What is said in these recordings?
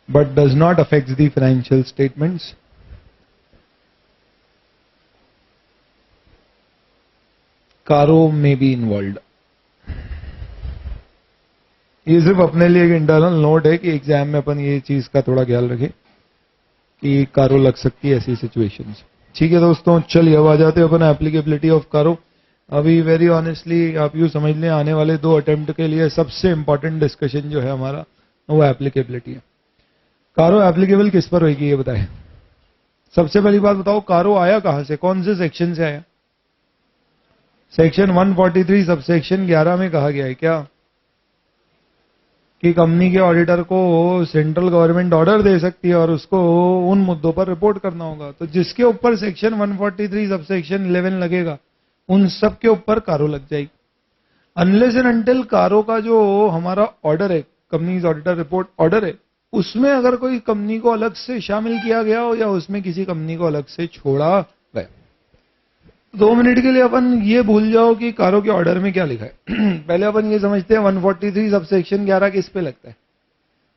but does not affect the financial statements. Caro may be involved. ये सिर्फ अपने लिए एक इंटरनल नोट है कि एग्जाम में अपन ये चीज का थोड़ा ख्याल रखें कि कारो लग सकती है ऐसी सिचुएशंस. ठीक है दोस्तों, चलिए अब आ जाते हैं अपन एप्लीकेबिलिटी ऑफ कारो. अभी वेरी ऑनेस्टली आप यूं समझ लें, आने वाले 2 अटेम्प्ट के लिए सबसे इंपॉर्टेंट डिस्कशन जो है हमारा वो एप्लीकेबिलिटी है. कारो एप्लीकेबल किस पर होगी ये बताएं. सबसे पहली बात बताओ, कारो आया कहां से, कौन से सेक्शन से आया? सेक्शन 143 सबसेक्शन 11 में कहा गया है क्या कि कंपनी के ऑडिटर को सेंट्रल गवर्नमेंट ऑर्डर दे सकती है और उसको उन मुद्दों पर रिपोर्ट करना होगा. तो जिसके ऊपर सेक्शन 143 सबसेक्शन 11 लगेगा उन सब के ऊपर कारो लग जाएगी. अनलेस एंड अनटिल कारो का जो हमारा ऑर्डर है, कंपनीज ऑडिटर रिपोर्ट ऑर्डर है, उसमें अगर कोई कंपनी को अलग से शामिल किया गया हो या उसमें किसी कंपनी को अलग से छोड़ा गया. 2 मिनट के लिए अपन ये भूल जाओ कि कारो के ऑर्डर में क्या लिखा है. पहले अपन ये समझते हैं 143 सबसेक्शन 11 किस पे लगता है.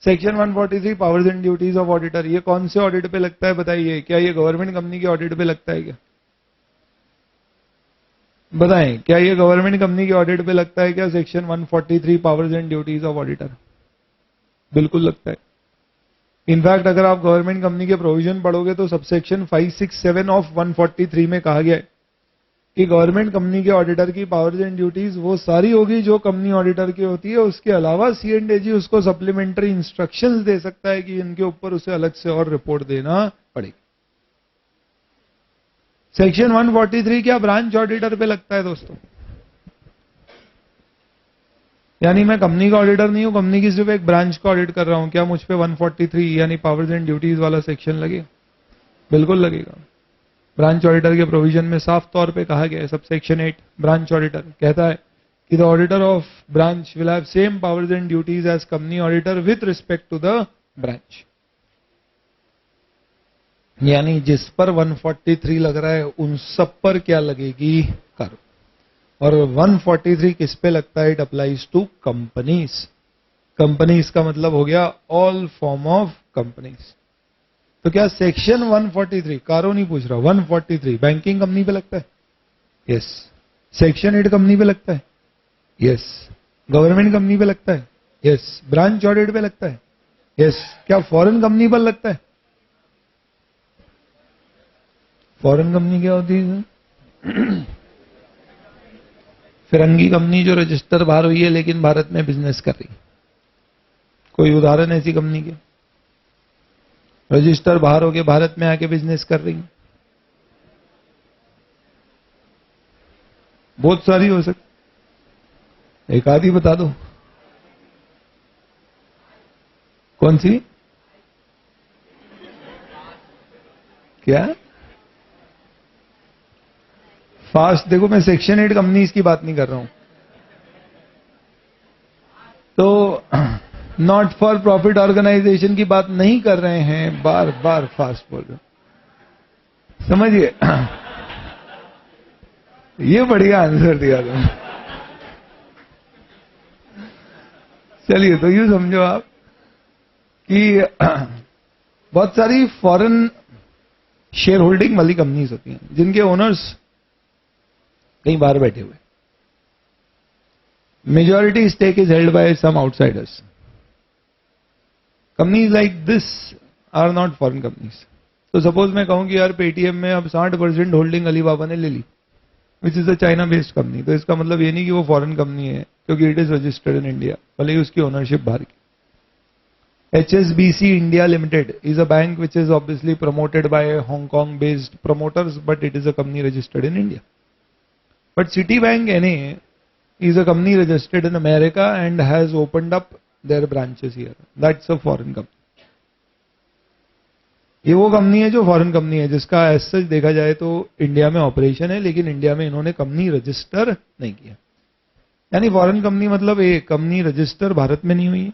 Section 143 powers and duties of auditor, ये कौन से ऑडिट पे लगता है बताइए. क्या ये गवर्नमेंट कंपनी के ऑडिट पे लगता है क्या? बताएं, क्या ये गवर्नमेंट कंपनी के ऑडिट पे लगता है क्या section 143 powers and duties of auditor? बिल्कुल लगता है. इनफैक्ट अगर आप गवर्नमेंट कंपनी के प्रोविजन पढ़ोगे तो सबसेक्शन 567 ऑफ 143 में कहा गया है कि गवर्नमेंट कंपनी के ऑडिटर की पावर्स एंड ड्यूटीज वो सारी होगी जो कंपनी ऑडिटर की होती है. उसके अलावा C&AG उसको सप्लीमेंट्री इंस्ट्रक्शंस दे सकता है कि इनके ऊपर उसे अलग से और रिपोर्ट देना पड़ेगी. सेक्शन 143 क्या ब्रांच ऑडिटर पे लगता है दोस्तों? यानी मैं कंपनी का ऑडिटर नहीं हूं, कंपनी की सिर्फ एक ब्रांच का ऑडिट कर रहा हूं, क्या मुझ पे 143 यानी पावर्स एंड ड्यूटीज वाला सेक्शन लगेगा? बिल्कुल लगेगा. ब्रांच ऑडिटर के प्रोविजन में साफ तौर पे कहा गया है, सबसेक्शन 8 ब्रांच ऑडिटर कहता है कि the auditor of branch will have same powers and duties as company auditor with respect to the branch. यानी जिस पर 143 लग रहा है उन सब पर क्या लगेगी? कारो. और 143 किस पे लगता है? It applies to companies. Companies का मतलब हो गया ऑल फॉर्म ऑफ कंपनीज. तो क्या सेक्शन 143, कारो नहीं पूछ रहा, 143 बैंकिंग कंपनी पे लगता है? यस. सेक्शन 8 कंपनी पे लगता है? यस. गवर्नमेंट कंपनी पे लगता है? यस. ब्रांच ऑडिट पे लगता है? यस. क्या फॉरेन कंपनी पर लगता है? फॉरेन कंपनी क्या होती है? फिरंगी कंपनी जो रजिस्टर बाहर हुई है लेकिन भारत में बिजनेस कर रही. कोई उदाहरण ऐसी कंपनी के? रजिस्टर बाहर होके भारत में आके बिजनेस कर रही. बहुत सारी हो सकती, एक आधी बता दो. कौन सी? क्या? फास्ट. देखो मैं सेक्शन 8 कंपनीज की बात नहीं कर रहा हूं. तो नॉट फॉर प्रॉफिट ऑर्गेनाइजेशन की बात नहीं कर रहे हैं. बार बार फास्ट बोल रहे हो, समझिए. ये बढ़िया आंसर दिया तुमने. चलिए तो यूं समझो आप कि बहुत सारी फॉरेन शेयर होल्डिंग वाली कंपनीज होती हैं जिनके ओनर्स कहीं बाहर बैठे हुए. Majority stake is held by some outsiders. Companies like this are not foreign companies. तो सपोज मैं कहूं कि यार पेटीएम में अब 60% होल्डिंग अलीबाबा ने ले ली, which is a China based company. तो इसका मतलब ये नहीं कि वो फॉरेन कंपनी है क्योंकि it is registered in India, भले ही उसकी ओनरशिप बाहर की. HSBC India Limited is a bank which is obviously promoted by Hong Kong based promoters, but it is a company registered in India. But Citibank NA is a company registered in America and has opened up their branches here. That's a foreign company. ये वो company है जो foreign company है जिसका as such देखा जाए तो India में ऑपरेशन है, लेकिन इंडिया में इन्होंने कंपनी रजिस्टर नहीं किया. यानी फॉरेन कंपनी मतलब एक कंपनी रजिस्टर भारत में नहीं हुई है,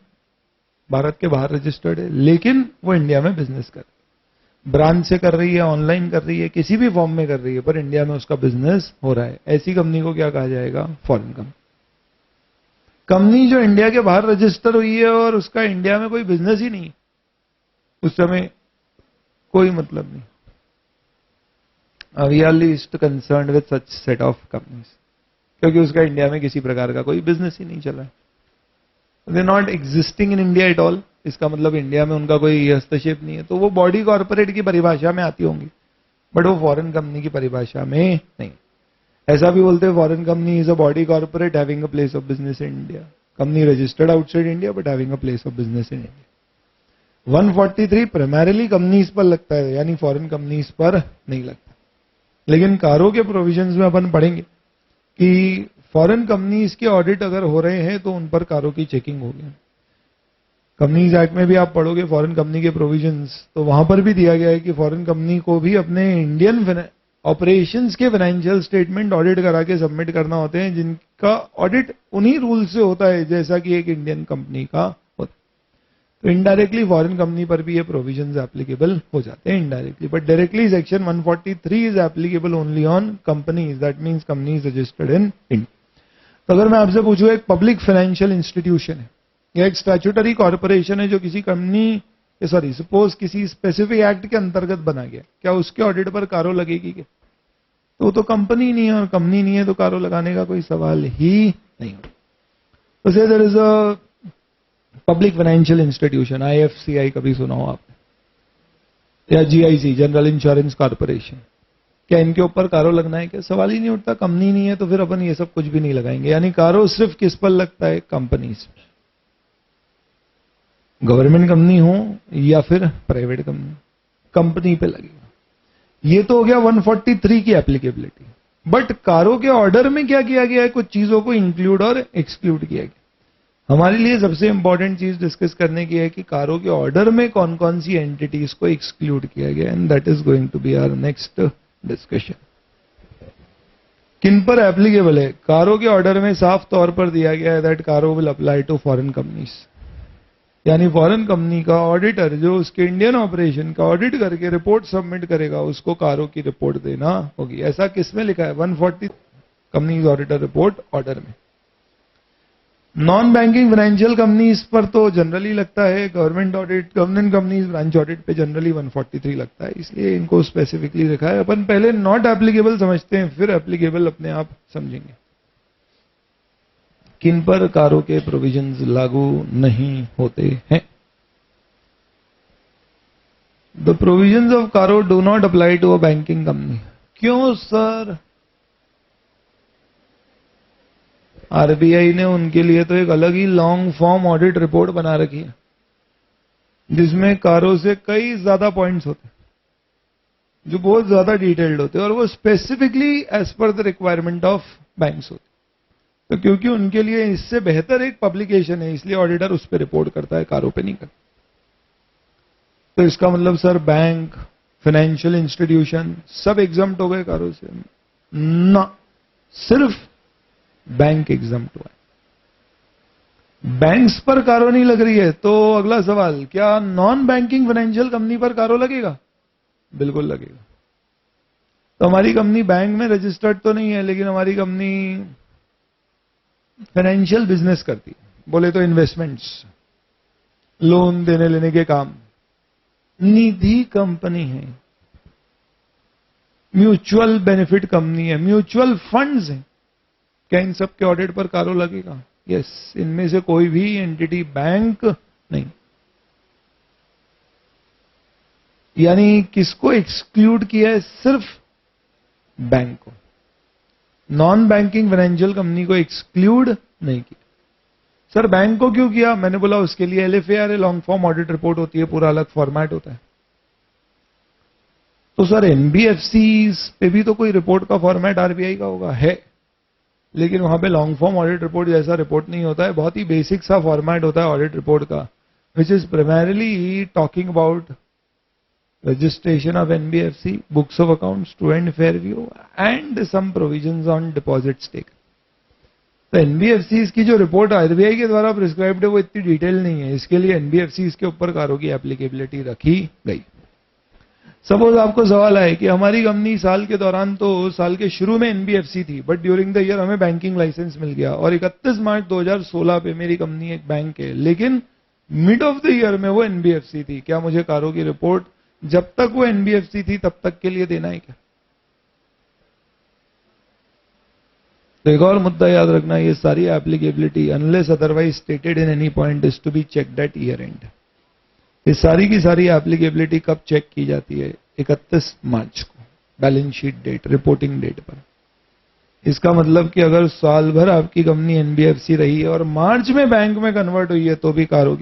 भारत के बाहर रजिस्टर्ड है, लेकिन वो इंडिया में बिजनेस कर रही है. ब्रांच से कर रही है, ऑनलाइन कर रही है, किसी भी फॉर्म में कर रही है, पर इंडिया में उसका बिजनेस हो रहा है. ऐसी कंपनी को क्या कहा जाएगा? Foreign company. कंपनी जो इंडिया के बाहर रजिस्टर हुई है और उसका इंडिया में कोई बिजनेस ही नहीं, उस समय कोई मतलब नहीं। We are least concern with such set of companies, क्योंकि उसका इंडिया में किसी प्रकार का कोई बिजनेस ही नहीं चल रहा है। They not existing in India at all, इसका मतलब इंडिया में उनका कोई हस्तक्षेप नहीं है, तो वो बॉडी कॉर्पोरेट की परिभाषा में आती होंगी, बट वो फॉरेन कंपनी की परिभाषा में नहीं। ऐसा भी बोलते हैं foreign company is a body corporate having a place of business in India, company registered outside India but having a place of business in India. 143 primarily companies पर लगता है, यानी फॉरेन कंपनीज पर नहीं लगता। लेकिन कारो के प्रोविजंस में अपन पढ़ेंगे कि फॉरेन कंपनीज के ऑडिट अगर हो रहे हैं तो उन पर कारो की चेकिंग होगी। कंपनीज एक्ट में भी आप पढ़ोगे फॉरेन कंपनी के प्रोविजंस, तो वहां पर भी दिया गया है कि फॉरेन कंपनी को भी अपने इंडियन ऑपरेशंस के फाइनेंशियल स्टेटमेंट ऑडिट करा के सबमिट करना होते हैं, जिनका ऑडिट उन्हीं रूल से होता है जैसा कि एक इंडियन कंपनी का होता है। तो इनडायरेक्टली फॉरेन कंपनी पर भी ये प्रोविजंस एप्लीकेबल हो जाते हैं indirectly, but directly section 143 is applicable only on companies, that means companies registered in India. तो अगर मैं आपसे पूछूं, एक पब्लिक फाइनेंशियल इंस्टीट्यूशन है या एक स्टैट्यूटरी कॉर्पोरेशन है जो किसी कंपनी सपोज किसी स्पेसिफिक एक्ट के अंतर्गत बना गया, क्या उसके ऑडिट पर कारो लगेगी क्या? तो वो तो कंपनी नहीं है, और कंपनी नहीं है तो कारो लगाने का कोई सवाल ही नहीं होता। तो से there is a public financial institution, IFCI कभी सुना हो आपने, या जीआईसी जनरल इंश्योरेंस कॉर्पोरेशन, क्या इनके ऊपर कारो लगना है क्या? सवाल ही नहीं उठता। कंपनी नहीं है तो फिर अपन ये सब कुछ भी नहीं लगाएंगे। यानी कारो सिर्फ किस पर लगता है? कंपनीज, गवर्नमेंट कंपनी हो या फिर प्राइवेट कंपनी, कंपनी पे लगेगा। ये तो हो गया 143 की एप्लीकेबिलिटी। बट कारो के ऑर्डर में क्या किया गया है? कुछ चीजों को इंक्लूड और एक्सक्लूड किया गया। हमारे लिए सबसे इंपॉर्टेंट चीज डिस्कस करने की है कि कारो के ऑर्डर में कौन कौन सी एंटिटीज को एक्सक्लूड किया गया, and that is going to be our next discussion. किन पर एप्लीकेबल है? कारो के ऑर्डर में साफ तौर पर दिया गया है that CARO will apply to foreign companies, यानी फॉरेन कंपनी का ऑडिटर जो उसके इंडियन ऑपरेशन का ऑडिट करके रिपोर्ट सबमिट करेगा, उसको कारो की रिपोर्ट देना होगी। ऐसा किसमें लिखा है? 140 कंपनीज ऑडिटर रिपोर्ट ऑर्डर में। नॉन बैंकिंग फाइनेंशियल कंपनीज पर तो जनरली लगता है government audit, government companies branch audit पे जनरली 143 लगता है, इसलिए इनको स्पेसिफिकली लिखा है। अपन पहले नॉट एप्लीकेबल समझते हैं, फिर एप्लीकेबल अपने आप समझेंगे। किन पर कारो के प्रोविजंस लागू नहीं होते हैं? The provisions of CARO do not apply to a banking company. क्यों सर? आरबीआई ने उनके लिए तो एक अलग ही लॉन्ग फॉर्म ऑडिट रिपोर्ट बना रखी है, जिसमें कारो से कई ज्यादा पॉइंट्स होते हैं, जो बहुत ज्यादा डिटेल्ड होते हैं, और वो specifically as per the requirement of banks होते। तो क्योंकि उनके लिए इससे बेहतर एक पब्लिकेशन है, इसलिए ऑडिटर उस पर रिपोर्ट करता है, कारो पे नहीं करता। तो इसका मतलब सर बैंक, फाइनेंशियल इंस्टीट्यूशन सब एग्जम्प्ट हो गए कारो से? ना, सिर्फ बैंक एग्जम्प्ट हुआ है। बैंक्स पर कारो नहीं लग रही है, तो अगला सवाल, क्या नॉन बैंकिंग फाइनेंशियल कंपनी पर कारो लगेगा? बिल्कुल लगेगा। तो हमारी कंपनी बैंक में रजिस्टर्ड तो नहीं है, लेकिन हमारी कंपनी फाइनेंशियल बिजनेस करती है, बोले तो इन्वेस्टमेंट्स, लोन देने लेने के काम, निधि कंपनी है, म्यूचुअल बेनिफिट कंपनी है, म्यूचुअल फंड्स है, क्या इन सब के ऑडिट पर कारो लगेगा? यस, इनमें से कोई भी एंटिटी बैंक नहीं। यानी किसको एक्सक्लूड किया है? सिर्फ बैंक को, नॉन बैंकिंग फाइनेंशियल कंपनी को एक्सक्लूड नहीं किया। सर बैंक को क्यों किया? मैंने बोला उसके लिए एलएफएआर लॉन्ग फॉर्म ऑडिट रिपोर्ट होती है, पूरा अलग फॉर्मेट होता है। तो सर एनबीएफसी पे भी तो कोई रिपोर्ट का फॉर्मेट आरबीआई का होगा, है, लेकिन वहां पे लॉन्ग फॉर्म ऑडिट रिपोर्ट जैसा रिपोर्ट नहीं होता है, बहुत ही बेसिक सा फॉर्मेट होता है ऑडिट रिपोर्ट का, which is primarily talking about registration of NBFC, books of accounts, true and fair view, and some provisions on deposits taken. तो एनबीएफसी की जो रिपोर्ट आरबीआई के द्वारा प्रिस्क्राइब्ड है वो इतनी डिटेल नहीं है, इसके लिए एनबीएफसी के ऊपर कारो की एप्लीकेबिलिटी रखी गई। सपोज आपको सवाल आए कि हमारी कंपनी साल के दौरान, तो साल के शुरू में एनबीएफसी थी, बट ड्यूरिंग द ईयर हमें बैंकिंग लाइसेंस मिल गया, और 31 मार्च 2016 पे मेरी कंपनी एक बैंक है, लेकिन मिड ऑफ द ईयर में वो एनबीएफसी थी, क्या मुझे कारो की रिपोर्ट जब तक वो एनबीएफसी थी तब तक के लिए देना है क्या? तो एक और मुद्दा याद रखना, ये सारी applicability unless otherwise stated in any point is to be checked at year end. ये सारी की सारी एप्लीकेबिलिटी कब चेक की जाती है? 31 मार्च को, balance sheet date, reporting date पर। इसका मतलब कि अगर साल भर आपकी कंपनी एनबीएफसी रही है और मार्च में बैंक में कन्वर्ट हुई है तो भी कारो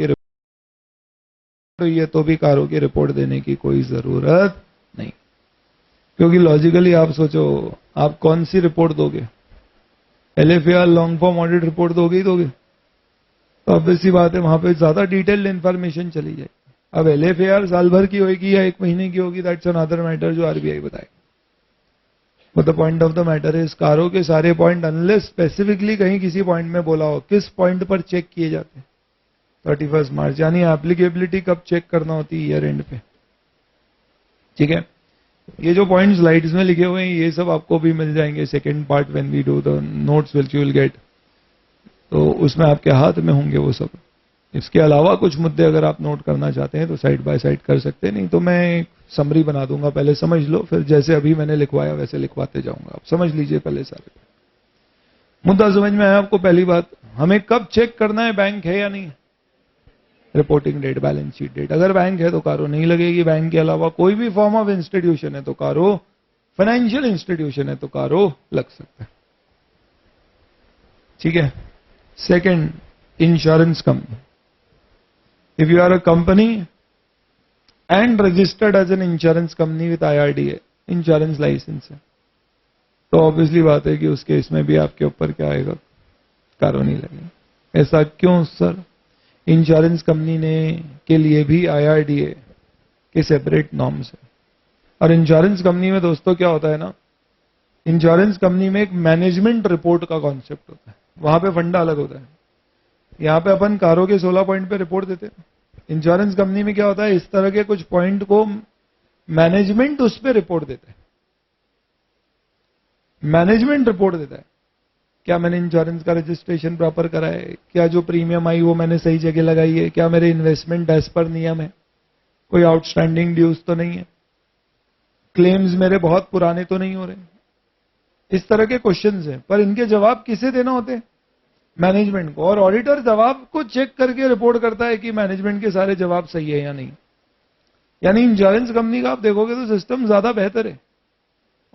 की रिपोर्ट देने की कोई जरूरत नहीं। क्योंकि लॉजिकली आप सोचो, आप कौन सी रिपोर्ट दोगे? एलएफएआर लॉन्ग फॉर्म ऑडिट रिपोर्ट दोगे ही दोगे, तो ऑब्वियस सी बात है वहां पे ज्यादा डिटेल्ड इंफॉर्मेशन चली जाएगी। अब एलएफएआर साल भर की होगी या 1 महीने की होगी, दैट्स अनदर मैटर जो आरबीआई बताए। But the point of the matter is कारो के सारे पॉइंट अनलेस स्पेसिफिकली कहीं किसी पॉइंट में बोला हो, किस पॉइंट पर चेक किए जाते हैं? 31 मार्च। यानी एप्लीकेबिलिटी कब चेक करना होती है? ईयर एंड पे। ठीक है, ये जो पॉइंट स्लाइड्स में लिखे हुए हैं ये सब आपको भी मिल जाएंगे second part when we do the notes which you will get, तो उसमें आपके हाथ में होंगे वो सब। इसके अलावा कुछ मुद्दे अगर आप नोट करना चाहते हैं तो साइड बाय साइड कर सकते हैं, नहीं तो मैं एक समरी बना दूंगा, पहले समझ लो, फिर जैसे अभी मैंने लिखवाया वैसे लिखवाते जाऊंगा। आप समझ लीजिए पहले सारे मुद्दा समझ में आया आपको? पहली बात, हमें कब चेक करना है बैंक है या नहीं? Reporting date, balance sheet date. अगर बैंक है तो कारो नहीं लगेगी, बैंक के अलावा कोई भी फॉर्म ऑफ इंस्टीट्यूशन है तो कारो, फाइनेंशियल इंस्टीट्यूशन है तो कारो लग सकता है। ठीक है। Second, insurance company. If you are a company and registered as an insurance company with IRDA, insurance licence है, तो ऑब्वियसली बात है कि उस केस में भी आपके ऊपर क्या आएगा? कारो नहीं लगेगा। ऐसा क्यों सर? इंश्योरेंस कंपनी ने के लिए भी आईआरडीए के सेपरेट नॉर्म्स है। और इंश्योरेंस कंपनी में दोस्तों क्या होता है ना, इंश्योरेंस कंपनी में एक मैनेजमेंट रिपोर्ट का कॉन्सेप्ट होता है, वहां पे फंडा अलग होता है। यहां पे अपन कारो के 16 पॉइंट पे रिपोर्ट देते हैं, इंश्योरेंस कंपनी में क्या होता है, इस तरह के कुछ पॉइंट को मैनेजमेंट उस पर रिपोर्ट देता है। मैनेजमेंट रिपोर्ट देता है, क्या मैंने इंश्योरेंस का रजिस्ट्रेशन प्रॉपर करा है, क्या जो प्रीमियम आई वो मैंने सही जगह लगाई है, क्या मेरे इन्वेस्टमेंट एज पर नियम है, कोई आउटस्टैंडिंग ड्यूज तो नहीं है, क्लेम्स मेरे बहुत पुराने तो नहीं हो रहे। इस तरह के क्वेश्चंस हैं, पर इनके जवाब किसे देना होते हैं? मैनेजमेंट को। और ऑडिटर जवाब को चेक करके रिपोर्ट करता है कि मैनेजमेंट के सारे जवाब सही है या नहीं। यानी इंश्योरेंस कंपनी का आप देखोगे तो सिस्टम ज्यादा बेहतर है।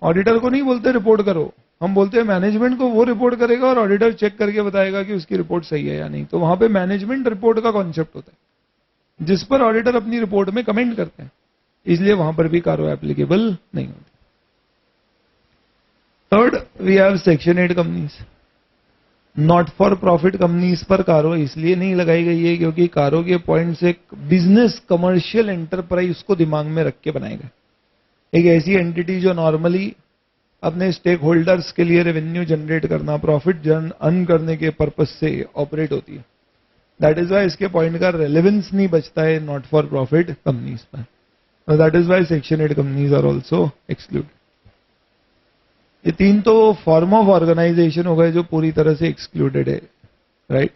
ऑडिटर को नहीं बोलते रिपोर्ट करो, हम बोलते हैं मैनेजमेंट को, वो रिपोर्ट करेगा और ऑडिटर चेक करके बताएगा कि उसकी रिपोर्ट सही है या नहीं। तो वहां पे मैनेजमेंट रिपोर्ट का कॉन्सेप्ट होता है जिस पर ऑडिटर अपनी रिपोर्ट में कमेंट करते हैं, इसलिए वहां पर भी कारो एप्लीकेबल नहीं होती। Third, we have section 8 companies. Not for profit companies पर कारो इसलिए नहीं लगाई गई है क्योंकि कारो के पॉइंट से एक कमर्शियल एंटरप्राइज को दिमाग में रख के बनाए गए। एक ऐसी एंटिटी जो नॉर्मली अपने स्टेक होल्डर्स के लिए रेवेन्यू जनरेट करना, प्रॉफिट अर्न करने के पर्पज से ऑपरेट होती है। दैट इज वाई इसके पॉइंट का रेलेवेंस नहीं बचता है नॉट फॉर प्रॉफिट कंपनीज पर। That is why section 8 companies are also exclude. ये 3 तो फॉर्म ऑफ ऑर्गेनाइजेशन हो गए जो पूरी तरह से एक्सक्लूडेड है, राइट।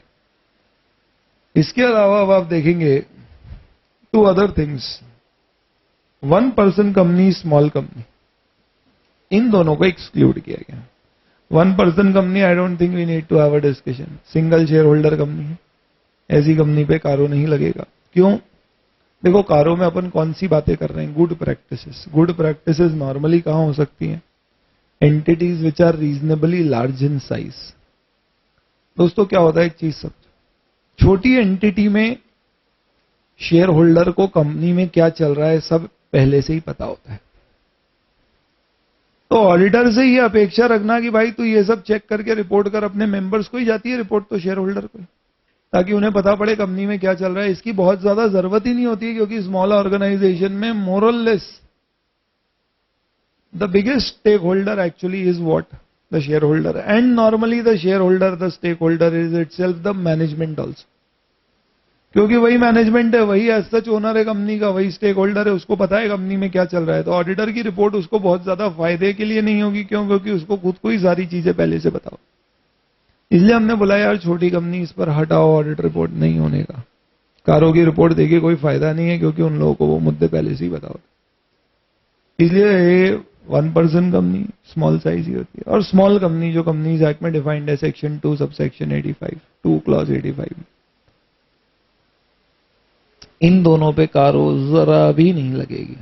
इसके अलावा अब आप देखेंगे 2 other things, 1 person company, small company, इन दोनों को एक्सक्लूड किया गया। 1 person company, I don't think we need to have a discussion, single shareholder company है, ऐसी कंपनी पे कारो नहीं लगेगा। क्यों? देखो कारो में अपन कौन सी बातें कर रहे हैं? Good practices. Good practices normally कहां हो सकती हैं? Entities which are reasonably large in size. दोस्तों क्या होता है, एक चीज सब, छोटी एंटिटी में शेयर होल्डर को कंपनी में क्या चल रहा है सब पहले से ही पता होता है। तो ऑडिटर से ये अपेक्षा रखना कि भाई तू ये सब चेक करके रिपोर्ट कर, अपने मेंबर्स को ही जाती है रिपोर्ट तो शेयर होल्डर को, ताकि उन्हें पता पड़े कंपनी में क्या चल रहा है। इसकी बहुत ज्यादा जरूरत ही नहीं होती है क्योंकि स्मॉल ऑर्गेनाइजेशन में मोरलेस the biggest stakeholder actually is what? The shareholder. And normally the shareholder, the stakeholder is itself the management also. क्योंकि वही मैनेजमेंट है, वही एज सच ओनर है कंपनी का, वही स्टेक होल्डर है, उसको पता है कंपनी में क्या चल रहा है। तो ऑडिटर की रिपोर्ट उसको बहुत ज्यादा फायदे के लिए नहीं होगी। क्यों? क्योंकि उसको खुद को ही सारी चीजें पहले से पता हो। इसलिए हमने बोला यार छोटी कंपनी इस पर हटाओ, ऑडिट रिपोर्ट नहीं होने का। कारों की रिपोर्ट देके कोई फायदा नहीं है, क्योंकि उन लोगों को वो मुद्दे पहले से ही पता होते। इसलिए ये 1% कंपनी स्मॉल साइज ही होती है। और स्मॉल कंपनी जो कंपनीज एक्ट में डिफाइंड है सेक्शन 2 सबसेक्शन 85 2 क्लॉज 85, इन दोनों पे कारो जरा भी नहीं लगेगी,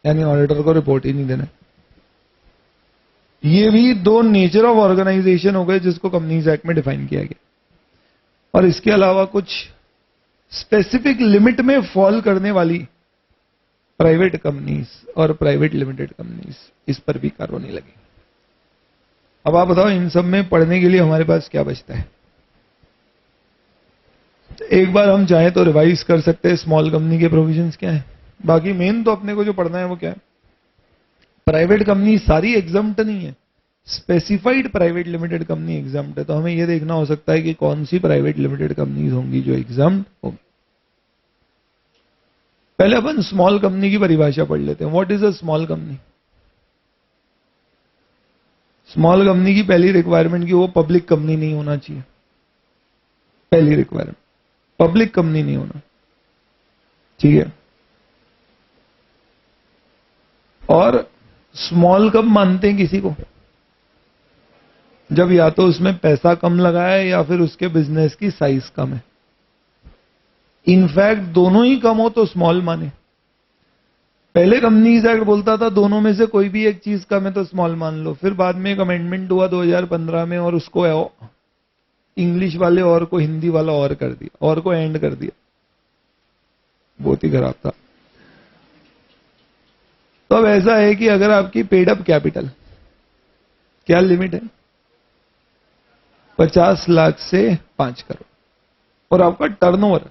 यानी ऑडिटर को रिपोर्ट ही नहीं देना। ये भी दो नेचर ऑफ ऑर्गेनाइजेशन हो गए जिसको कंपनीज एक्ट में डिफाइन किया गया। और इसके अलावा कुछ स्पेसिफिक लिमिट में फॉल करने वाली प्राइवेट कंपनीज और प्राइवेट लिमिटेड कंपनीज, इस पर भी कारो नहीं लगी। अब आप बताओ इन सब में पढ़ने के लिए हमारे पास क्या बचता है? एक बार हम चाहें तो रिवाइज कर सकते हैं स्मॉल कंपनी के प्रोविजंस क्या है। बाकी मेन तो अपने को जो पढ़ना है वो क्या है, प्राइवेट कंपनी सारी एग्जम्प्ट नहीं है, specified private limited company exempt है। तो हमें यह देखना हो सकता है कि कौन सी प्राइवेट लिमिटेड कंपनीज होंगी जो एग्जम्प्ट होंगी। पहले अपन स्मॉल कंपनी की परिभाषा पढ़ लेते हैं। What is a small company? Small company की पहली रिक्वायरमेंट की वो पब्लिक कंपनी नहीं होना चाहिए। पहली रिक्वायरमेंट पब्लिक कंपनी नहीं होना, ठीक है। और स्मॉल कब मानते हैं किसी को? जब या तो उसमें पैसा कम लगा है या फिर उसके बिजनेस की साइज कम है। इनफैक्ट दोनों ही कम हो तो स्मॉल माने। पहले कंपनीज एक्ट बोलता था दोनों में से कोई भी एक चीज कम है तो स्मॉल मान लो। फिर बाद में एक अमेंडमेंट हुआ 2015 में और उसको इंग्लिश वाले और को हिंदी वाला और कर दिया, और को एंड कर दिया। बहुत ही खराब था। तो अब ऐसा है कि अगर आपकी पेड अप कैपिटल, क्या लिमिट है? 50 लाख से 5 करोड़, और आपका टर्नओवर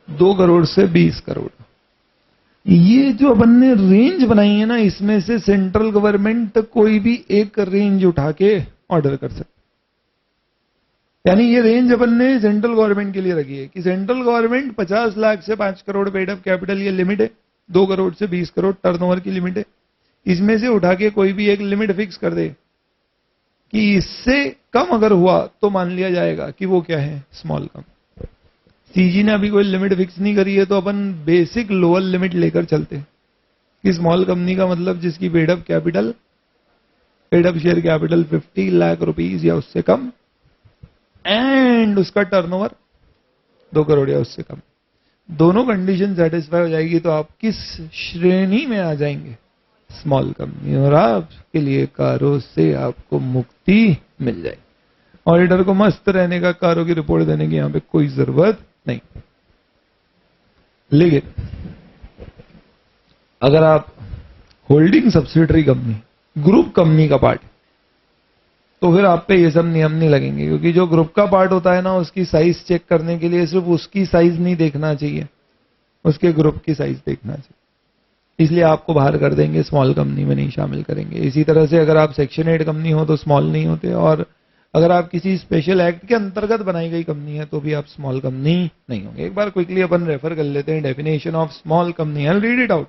2 करोड़ से 20 करोड़। ये जो अपन ने रेंज बनाई है ना, इसमें से सेंट्रल गवर्नमेंट कोई भी एक रेंज उठा के ऑर्डर कर सकता। यानी ये रेंज अपन ने सेंट्रल गवर्नमेंट के लिए रखी है कि सेंट्रल गवर्नमेंट 50 लाख से 5 करोड़ पेड अप कैपिटल ये लिमिट है, 2 करोड़ से 20 करोड़ टर्नओवर की लिमिट है। इसमें से उठा के कोई भी एक लिमिट फिक्स कर दे कि इससे कम अगर हुआ तो मान लिया जाएगा कि वो क्या है, स्मॉल कम। सीजी ने अभी कोई लिमिट फिक्स नहीं करी है, तो अपन बेसिक लोअर लिमिट लेकर चलते हैं कि स्मॉल कंपनी का मतलब जिसकी paid up capital, paid up share capital 50 lakh rupees या उससे कम, एंड उसका टर्नओवर 2 करोड़ या उससे कम। दोनों कंडीशन सेटिस्फाई हो जाएगी तो आप किस श्रेणी में आ जाएंगे? Small company. और आपके लिए कारों से आपको मुक्ति मिल जाएगी। ऑडिटर को मस्त रहने का, कारों की रिपोर्ट देने की यहां पे कोई जरूरत नहीं। लेकिन अगर आप holding subsidiary company, group company का पार्ट, तो फिर आप पे ये सब नियम नहीं लगेंगे, क्योंकि जो ग्रुप का पार्ट होता है ना, उसकी साइज चेक करने के लिए सिर्फ उसकी साइज नहीं देखना चाहिए, उसके ग्रुप की साइज देखना चाहिए। इसलिए आपको बाहर कर देंगे, स्मॉल कंपनी में नहीं शामिल करेंगे। इसी तरह से अगर आप सेक्शन 8 कंपनी हो तो स्मॉल नहीं होते, और अगर आप किसी स्पेशल एक्ट के अंतर्गत बनाई गई कंपनी है तो भी आप स्मॉल कंपनी नहीं होंगे। एक बार क्विकली अपन रेफर कर लेते हैं definition of small company. I will read it out.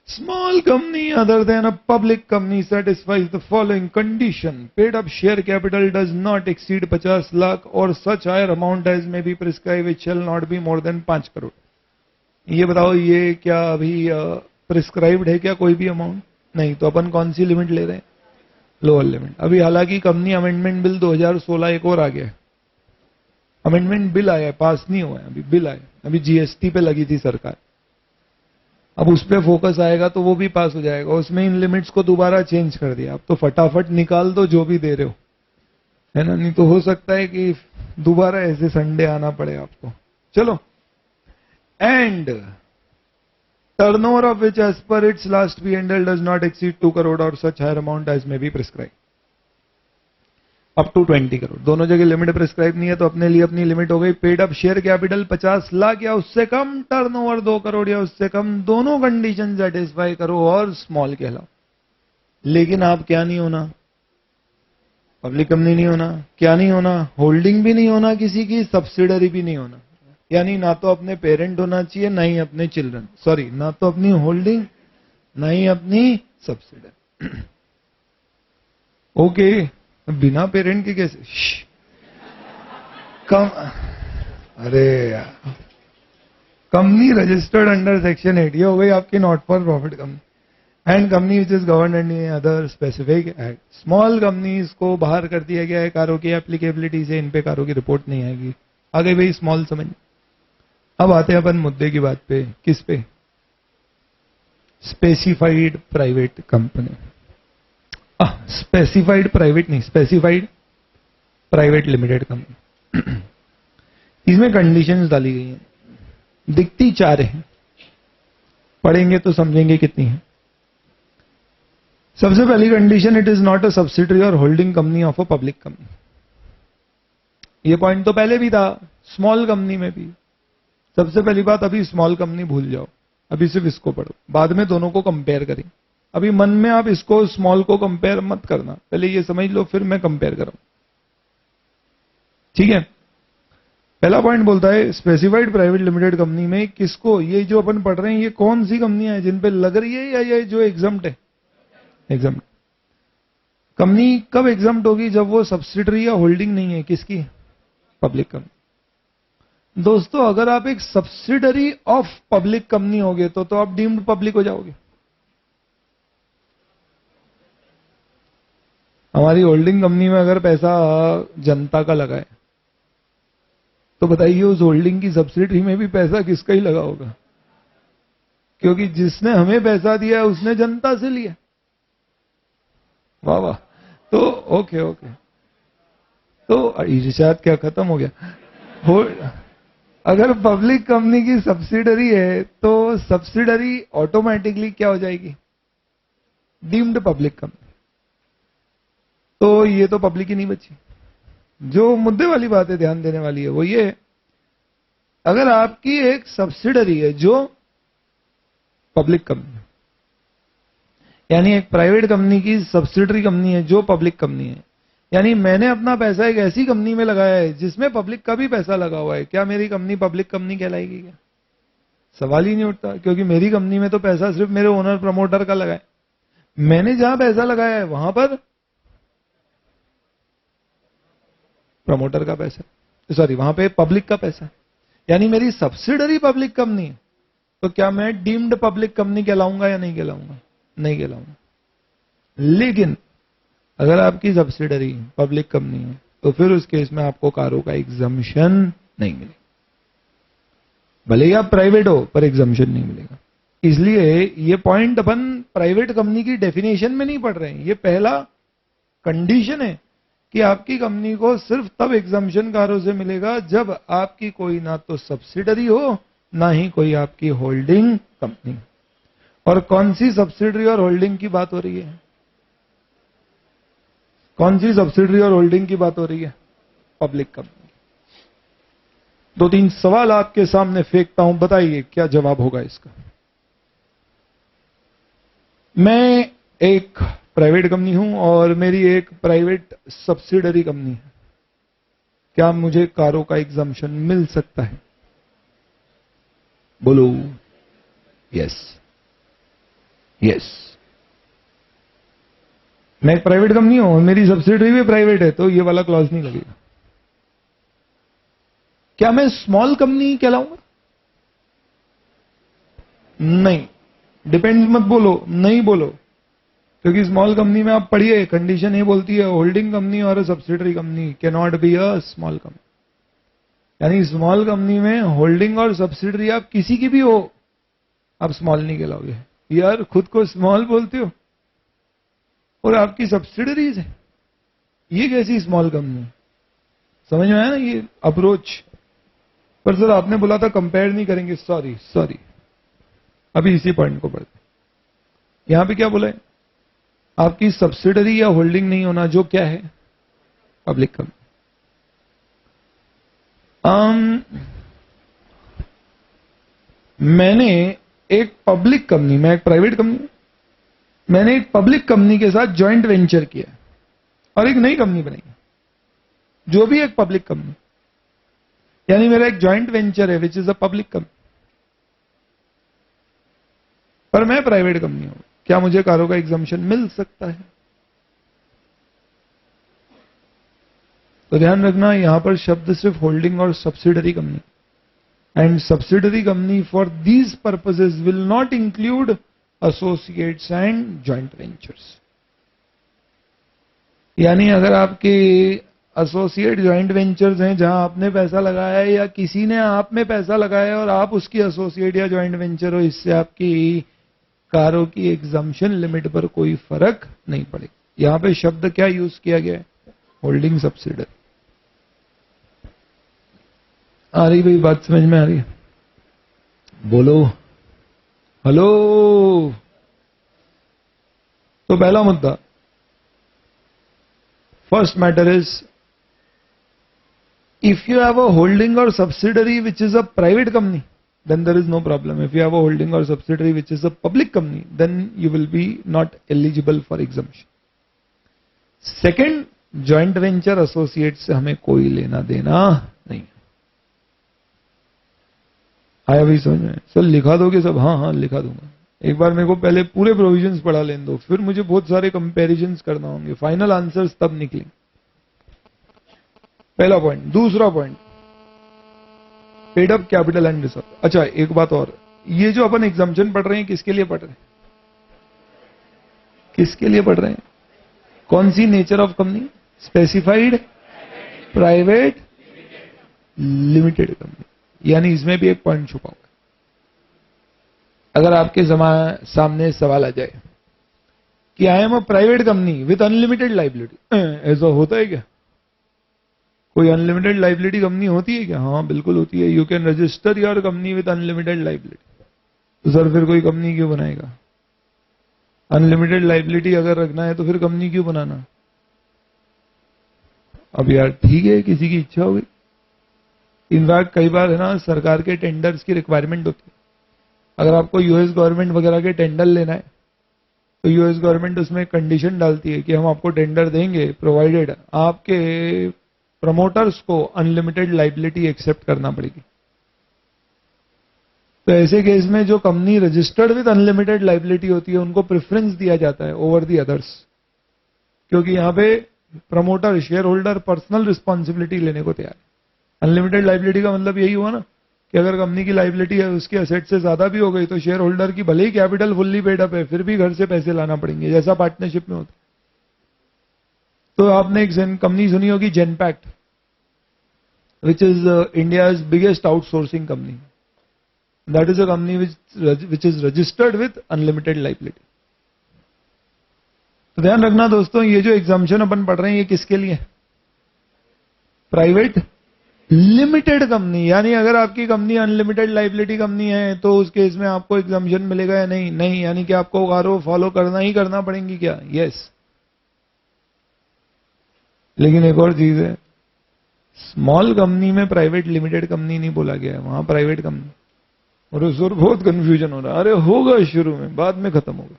Small company other than a public company satisfies the following condition. Paid up share capital does not exceed 50 lakh or such higher amount as may be prescribed which shall not be more than 5 crore. ये बताओ ये क्या अभी prescribed है क्या कोई भी amount? नहीं। तो अपन कौन सी लिमिट ले रहे हैं? Lower limit. अभी हालांकि कंपनी अमेंडमेंट बिल 2016 एक और आ गया है। अमेंडमेंट बिल आया है, पास नहीं हुआ है, अभी बिल आया। अभी जीएसटी पे लगी थी सरकार, अब उस पर फोकस आएगा तो वो भी पास हो जाएगा। उसमें इन लिमिट्स को दोबारा चेंज कर दिया। अब तो फटाफट निकाल दो जो भी दे रहे हो, है ना, नहीं तो हो सकता है कि दोबारा ऐसे संडे आना पड़े आपको। चलो, and turnover of which as per its last P&L does not exceed 2 crore और such higher amount as may be prescribe up to 20 crore. दोनों जगह लिमिट प्रिस्क्राइब नहीं है, तो अपने लिए अपनी लिमिट हो गई। Paid up share capital 50 lakh या उससे कम, टर्नओवर 2 करोड़ या उससे कम, दोनों कंडीशन सेटिस्फाई करो और स्मॉल कहलाओ। लेकिन आप क्या नहीं होना? पब्लिक कंपनी नहीं होना। क्या नहीं होना? होल्डिंग भी नहीं होना किसी की, सब्सिडरी भी नहीं होना। यानी ना तो अपने पेरेंट होना चाहिए, ना ही अपने चिल्ड्रन, सॉरी, ना तो अपनी होल्डिंग, ना ही अपनी सब्सिडरी। ओके, बिना पेरेंट के कैसे? कम अरे यार, कंपनी रजिस्टर्ड अंडर सेक्शन 8, ये हो गई आपकी not for profit company, and company which is govern under other specific act. Small companies को बाहर कर दिया गया है कारों की एप्लीकेबिलिटी से, इन पे कारों की रिपोर्ट नहीं आएगी। आगे भाई स्मॉल समझ। अब आते हैं अपन मुद्दे की बात पे, किस पे? Specified private company. Specified private नहीं, स्पेसिफाइड प्राइवेट लिमिटेड कंपनी। इसमें कंडीशंस डाली गई हैं, दिखती 4 हैं, पढ़ेंगे तो समझेंगे कितनी है। सबसे पहली condition, it is not a subsidiary और holding company of a public company. ये पॉइंट तो पहले भी था स्मॉल कंपनी में भी। सबसे पहली बात, अभी स्मॉल कंपनी भूल जाओ, अभी सिर्फ इसको पढ़ो, बाद में दोनों को कंपेयर करें। अभी मन में आप इसको स्मॉल को कंपेयर मत करना, पहले ये समझ लो फिर मैं कंपेयर करूं, ठीक है? पहला पॉइंट बोलता है स्पेसिफाइड प्राइवेट लिमिटेड कंपनी में किसको, ये जो अपन पढ़ रहे हैं ये कौन सी कंपनियां हैं जिन पे लग रही है, या ये जो एग्जम्प्ट है? एग्जम्प्ट। कंपनी कब एग्जम्प्ट होगी? जब वो सब्सिडरी या होल्डिंग नहीं है, किसकी? Public company. दोस्तों अगर आप एक सब्सिडरी ऑफ पब्लिक कंपनी होगे तो आप डीम्ड पब्लिक हो जाओगे। हमारी होल्डिंग कंपनी में अगर पैसा जनता का लगा है तो बताइए उस होल्डिंग की सब्सिडरी में भी पैसा किसका ही लगा होगा? क्योंकि जिसने हमें पैसा दिया है उसने जनता से लिया। वाह वाह। तो ओके ओके, तो इर्शाद क्या खत्म हो गया? अगर पब्लिक कंपनी की सब्सिडरी है तो सब्सिडरी ऑटोमेटिकली क्या हो जाएगी? Deemed public company. तो ये तो पब्लिक ही नहीं बची। जो मुद्दे वाली बात है ध्यान देने वाली है वो ये, अगर आपकी एक सब्सिडरी है जो पब्लिक कंपनी, यानी एक प्राइवेट कंपनी की सब्सिडरी कंपनी है जो पब्लिक कंपनी है, यानी मैंने अपना पैसा एक ऐसी कंपनी में लगाया है जिसमें पब्लिक का भी पैसा लगा हुआ है, क्या मेरी कंपनी पब्लिक कंपनी कहलाएगी क्या? सवाल ही नहीं उठता, क्योंकि मेरी कंपनी में तो पैसा सिर्फ मेरे ओनर प्रमोटर का लगा है। मैंने जहां पैसा लगाया है वहां पर प्रमोटर का पैसा, सॉरी वहां पे पब्लिक का पैसा, यानी मेरी सब्सिडरी पब्लिक कंपनी है। तो क्या मैं डीम्ड पब्लिक कंपनी कहलाऊंगा या नहीं कहलाऊंगा? नहीं कहलाऊंगा। लेकिन अगर आपकी सब्सिडरी पब्लिक कंपनी है तो फिर उस केस में आपको कारों का एग्जम्पशन नहीं मिलेगा, भले ही आप प्राइवेट हो पर एग्जम्पशन नहीं मिलेगा। इसलिए ये पॉइंट अपन प्राइवेट कंपनी की डेफिनेशन में नहीं पढ़ रहे हैं, ये पहला कंडीशन है कि आपकी कंपनी को सिर्फ तब एग्जम्पशन कारों से मिलेगा जब आपकी कोई ना तो सब्सिडरी हो ना ही कोई आपकी होल्डिंग कंपनी। और कौन सी सब्सिडरी और होल्डिंग की बात हो रही है? कौन सी सब्सिडरी और होल्डिंग की बात हो रही है? Public company. 2-3 सवाल आपके सामने फेंकता हूं, बताइए क्या जवाब होगा इसका। मैं एक प्राइवेट कंपनी हूं और मेरी एक प्राइवेट सब्सिडरी कंपनी है, क्या मुझे कारों का एग्जम्पशन मिल सकता है? बोलो यस यस। मैं एक प्राइवेट कंपनी हूं और मेरी सब्सिडरी भी प्राइवेट है तो ये वाला क्लॉज नहीं लगेगा। क्या मैं स्मॉल कंपनी कहलाऊंगा? नहीं, डिपेंड मत बोलो, नहीं बोलो, क्योंकि स्मॉल कंपनी में आप पढ़िए कंडीशन ये बोलती है होल्डिंग कंपनी और subsidiary company can not be a small company. यानी स्मॉल कंपनी में होल्डिंग और सब्सिडरी आप किसी की भी हो, आप स्मॉल नहीं कहलाओगे। यार खुद को स्मॉल बोलते हो और आपकी सब्सिडरीज है, ये कैसी स्मॉल कंपनी? समझ में आया ना ये अप्रोच? पर सर आपने बोला था कंपेयर नहीं करेंगे, सॉरी सॉरी, अभी इसी पॉइंट को पढ़ते। यहां पे क्या बोला है? आपकी सब्सिडरी या होल्डिंग नहीं होना जो क्या है? Public company. मैंने एक पब्लिक कंपनी, मैं एक प्राइवेट कंपनी, मैंने एक पब्लिक कंपनी के साथ जॉइंट वेंचर किया और एक नई कंपनी बनाई जो भी एक पब्लिक कंपनी, यानी मेरा एक जॉइंट वेंचर है विच इज अ पब्लिक कंपनी, पर मैं प्राइवेट कंपनी हूं। क्या मुझे कारों का एग्जम्पशन मिल सकता है? तो ध्यान रखना यहां पर शब्द सिर्फ होल्डिंग और subsidiary company, and subsidiary company for these purposes will not include associates and joint ventures. यानी अगर आपके एसोसिएट जॉइंट वेंचर्स हैं जहां आपने पैसा लगाया है या किसी ने आप में पैसा लगाया है और आप उसकी एसोसिएट या जॉइंट वेंचर हो, इससे आपकी कारों की एग्जम्पशन लिमिट पर कोई फर्क नहीं पड़ेगा। यहां पे शब्द क्या यूज किया गया है? Holding subsidiary. आ रही भाई बात समझ में आ रही है? बोलो हेलो। तो पहला मुद्दा, first matter is if you have a holding or subsidiary which is a private company, then there is no problem. If you have a holding or subsidiary which is a public company, then you will be not eligible for exemption. Second, joint venture associates से हमें कोई लेना देना नहीं। आया भी समझ में? सर लिखा दोगे सब? हाँ हाँ लिखा दूंगा। एक बार मेरे को पहले पूरे प्रोविजंस पढ़ा लेने दो, फिर मुझे बहुत सारे कंपैरिजंस करना होंगे, फाइनल आंसर्स तब निकलेंगे। पहला पॉइंट। दूसरा point, paid up capital and reserve. अच्छा एक बात और, ये जो अपन एग्जाम्पशन पढ़ रहे हैं किसके लिए पढ़ रहे हैं? किसके लिए पढ़ रहे हैं? कौन सी nature of company? Specified, private, limited company. यानी इसमें भी एक पॉइंट छुपा हुआ है। अगर आपके सामने सवाल आ जाए कि I am a private company with unlimited liability, ऐसा होता है क्या? कोई अनलिमिटेड लाइबिलिटी कंपनी होती है क्या? हाँ बिल्कुल होती है। You can register your company with unlimited liability. तो सर फिर कोई कंपनी क्यों बनाएगा? अनलिमिटेड लाइबिलिटी अगर रखना है तो फिर कंपनी क्यों बनाना? अब यार ठीक है, किसी की इच्छा होगी। इनफैक्ट कई बार है ना, सरकार के टेंडर्स की रिक्वायरमेंट होती है। अगर आपको यूएस गवर्नमेंट वगैरह के टेंडर लेना है तो यूएस गवर्नमेंट उसमें कंडीशन डालती है कि हम आपको टेंडर देंगे प्रोवाइडेड आपके प्रमोटर्स को अनलिमिटेड लाइबिलिटी एक्सेप्ट करना पड़ेगी। तो ऐसे केस में जो company registered with unlimited liability होती है उनको प्रेफरेंस दिया जाता है ओवर दी अदर्स, क्योंकि यहां पे promoter share holder personal responsibility लेने को तैयार है। अनलिमिटेड लाइबिलिटी का मतलब यही हुआ ना कि अगर कंपनी की लाइबिलिटी है उसके एसेट से ज्यादा भी हो गई तो शेयर होल्डर की भले ही कैपिटल फुल्ली पेड अप है फिर भी घर से पैसे लाना पड़ेंगे, जैसा पार्टनरशिप में होता है। तो आपने एक कंपनी सुनी होगी Genpact, which is India's biggest outsourcing company. That is a company which is registered with unlimited liability. तो ध्यान रखना दोस्तों, ये जो एग्जाम्पशन अपन पढ़ रहे हैं ये किसके लिए? Private limited company. यानी अगर आपकी कंपनी अनलिमिटेड लाइबिलिटी कंपनी है तो उस केस में आपको एग्जाम्पशन मिलेगा या नहीं? नहीं। यानी कि आपको कारो फॉलो करना ही करना पड़ेंगी क्या? यस। लेकिन एक और चीज है, स्मॉल कंपनी में प्राइवेट लिमिटेड कंपनी नहीं बोला गया है, वहां प्राइवेट कंपनी। और उस और बहुत कंफ्यूजन हो रहा है। अरे होगा शुरू में, बाद में खत्म होगा।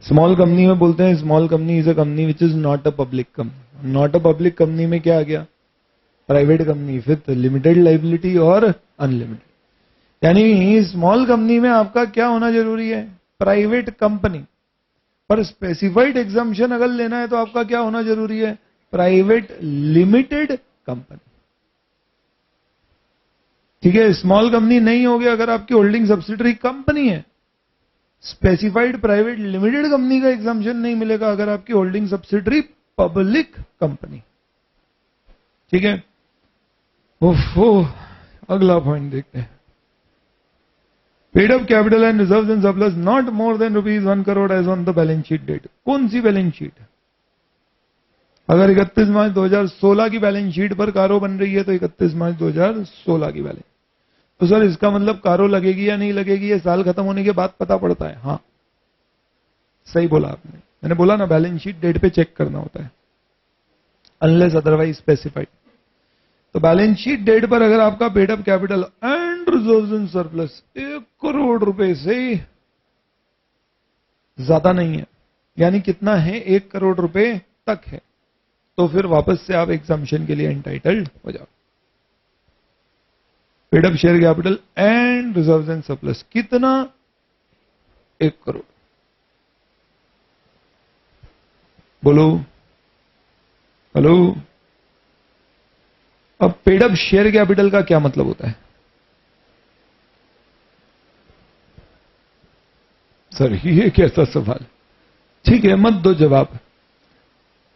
स्मॉल कंपनी में बोलते हैं small company is a company which is not a public company. Not a public company में क्या आ गया? Private company with limited liability और अनलिमिटेड। यानी स्मॉल कंपनी में आपका क्या होना जरूरी है? Private company. पर स्पेसिफाइड एग्जाम्पशन अगर लेना है तो आपका क्या होना जरूरी है? Private limited company. ठीक है, स्मॉल कंपनी नहीं होगी अगर आपकी होल्डिंग सब्सिडरी कंपनी है। स्पेसिफाइड प्राइवेट लिमिटेड कंपनी का एग्जाम्पशन नहीं मिलेगा अगर आपकी होल्डिंग सब्सिडरी पब्लिक कंपनी। ठीक है। ओफो, अगला पॉइंट देखते हैं। Paid up capital and reserves and surplus not more than ₹1 crore as on the balance sheet date. कौन सी बैलेंस शीट? अगर 31 मार्च 2016 की बैलेंस शीट पर कारो बन रही है तो 31 मार्च 2016 की बैलेंस। तो सर इसका मतलब कारो लगेगी या नहीं लगेगी ये साल खत्म होने के बाद पता पड़ता है? हाँ सही बोला आपने। मैंने बोला ना बैलेंस शीट डेट पे चेक करना होता है अनलेस अदरवाइज स्पेसिफाइड। तो बैलेंस शीट डेट पर अगर आपका paid up capital and reserves and surplus 1 crore रुपए से ज्यादा नहीं है, यानी कितना है? 1 करोड़ रुपए तक है, तो फिर वापस से आप एग्जाम्पशन के लिए एंटाइटल्ड हो जाओ। Paid up share capital and reserves and surplus कितना? 1 करोड़। बोलो हेलो। अब पेड अप शेयर कैपिटल का क्या मतलब होता है? सर ये कैसा सवाल? ठीक है, मत दो जवाब।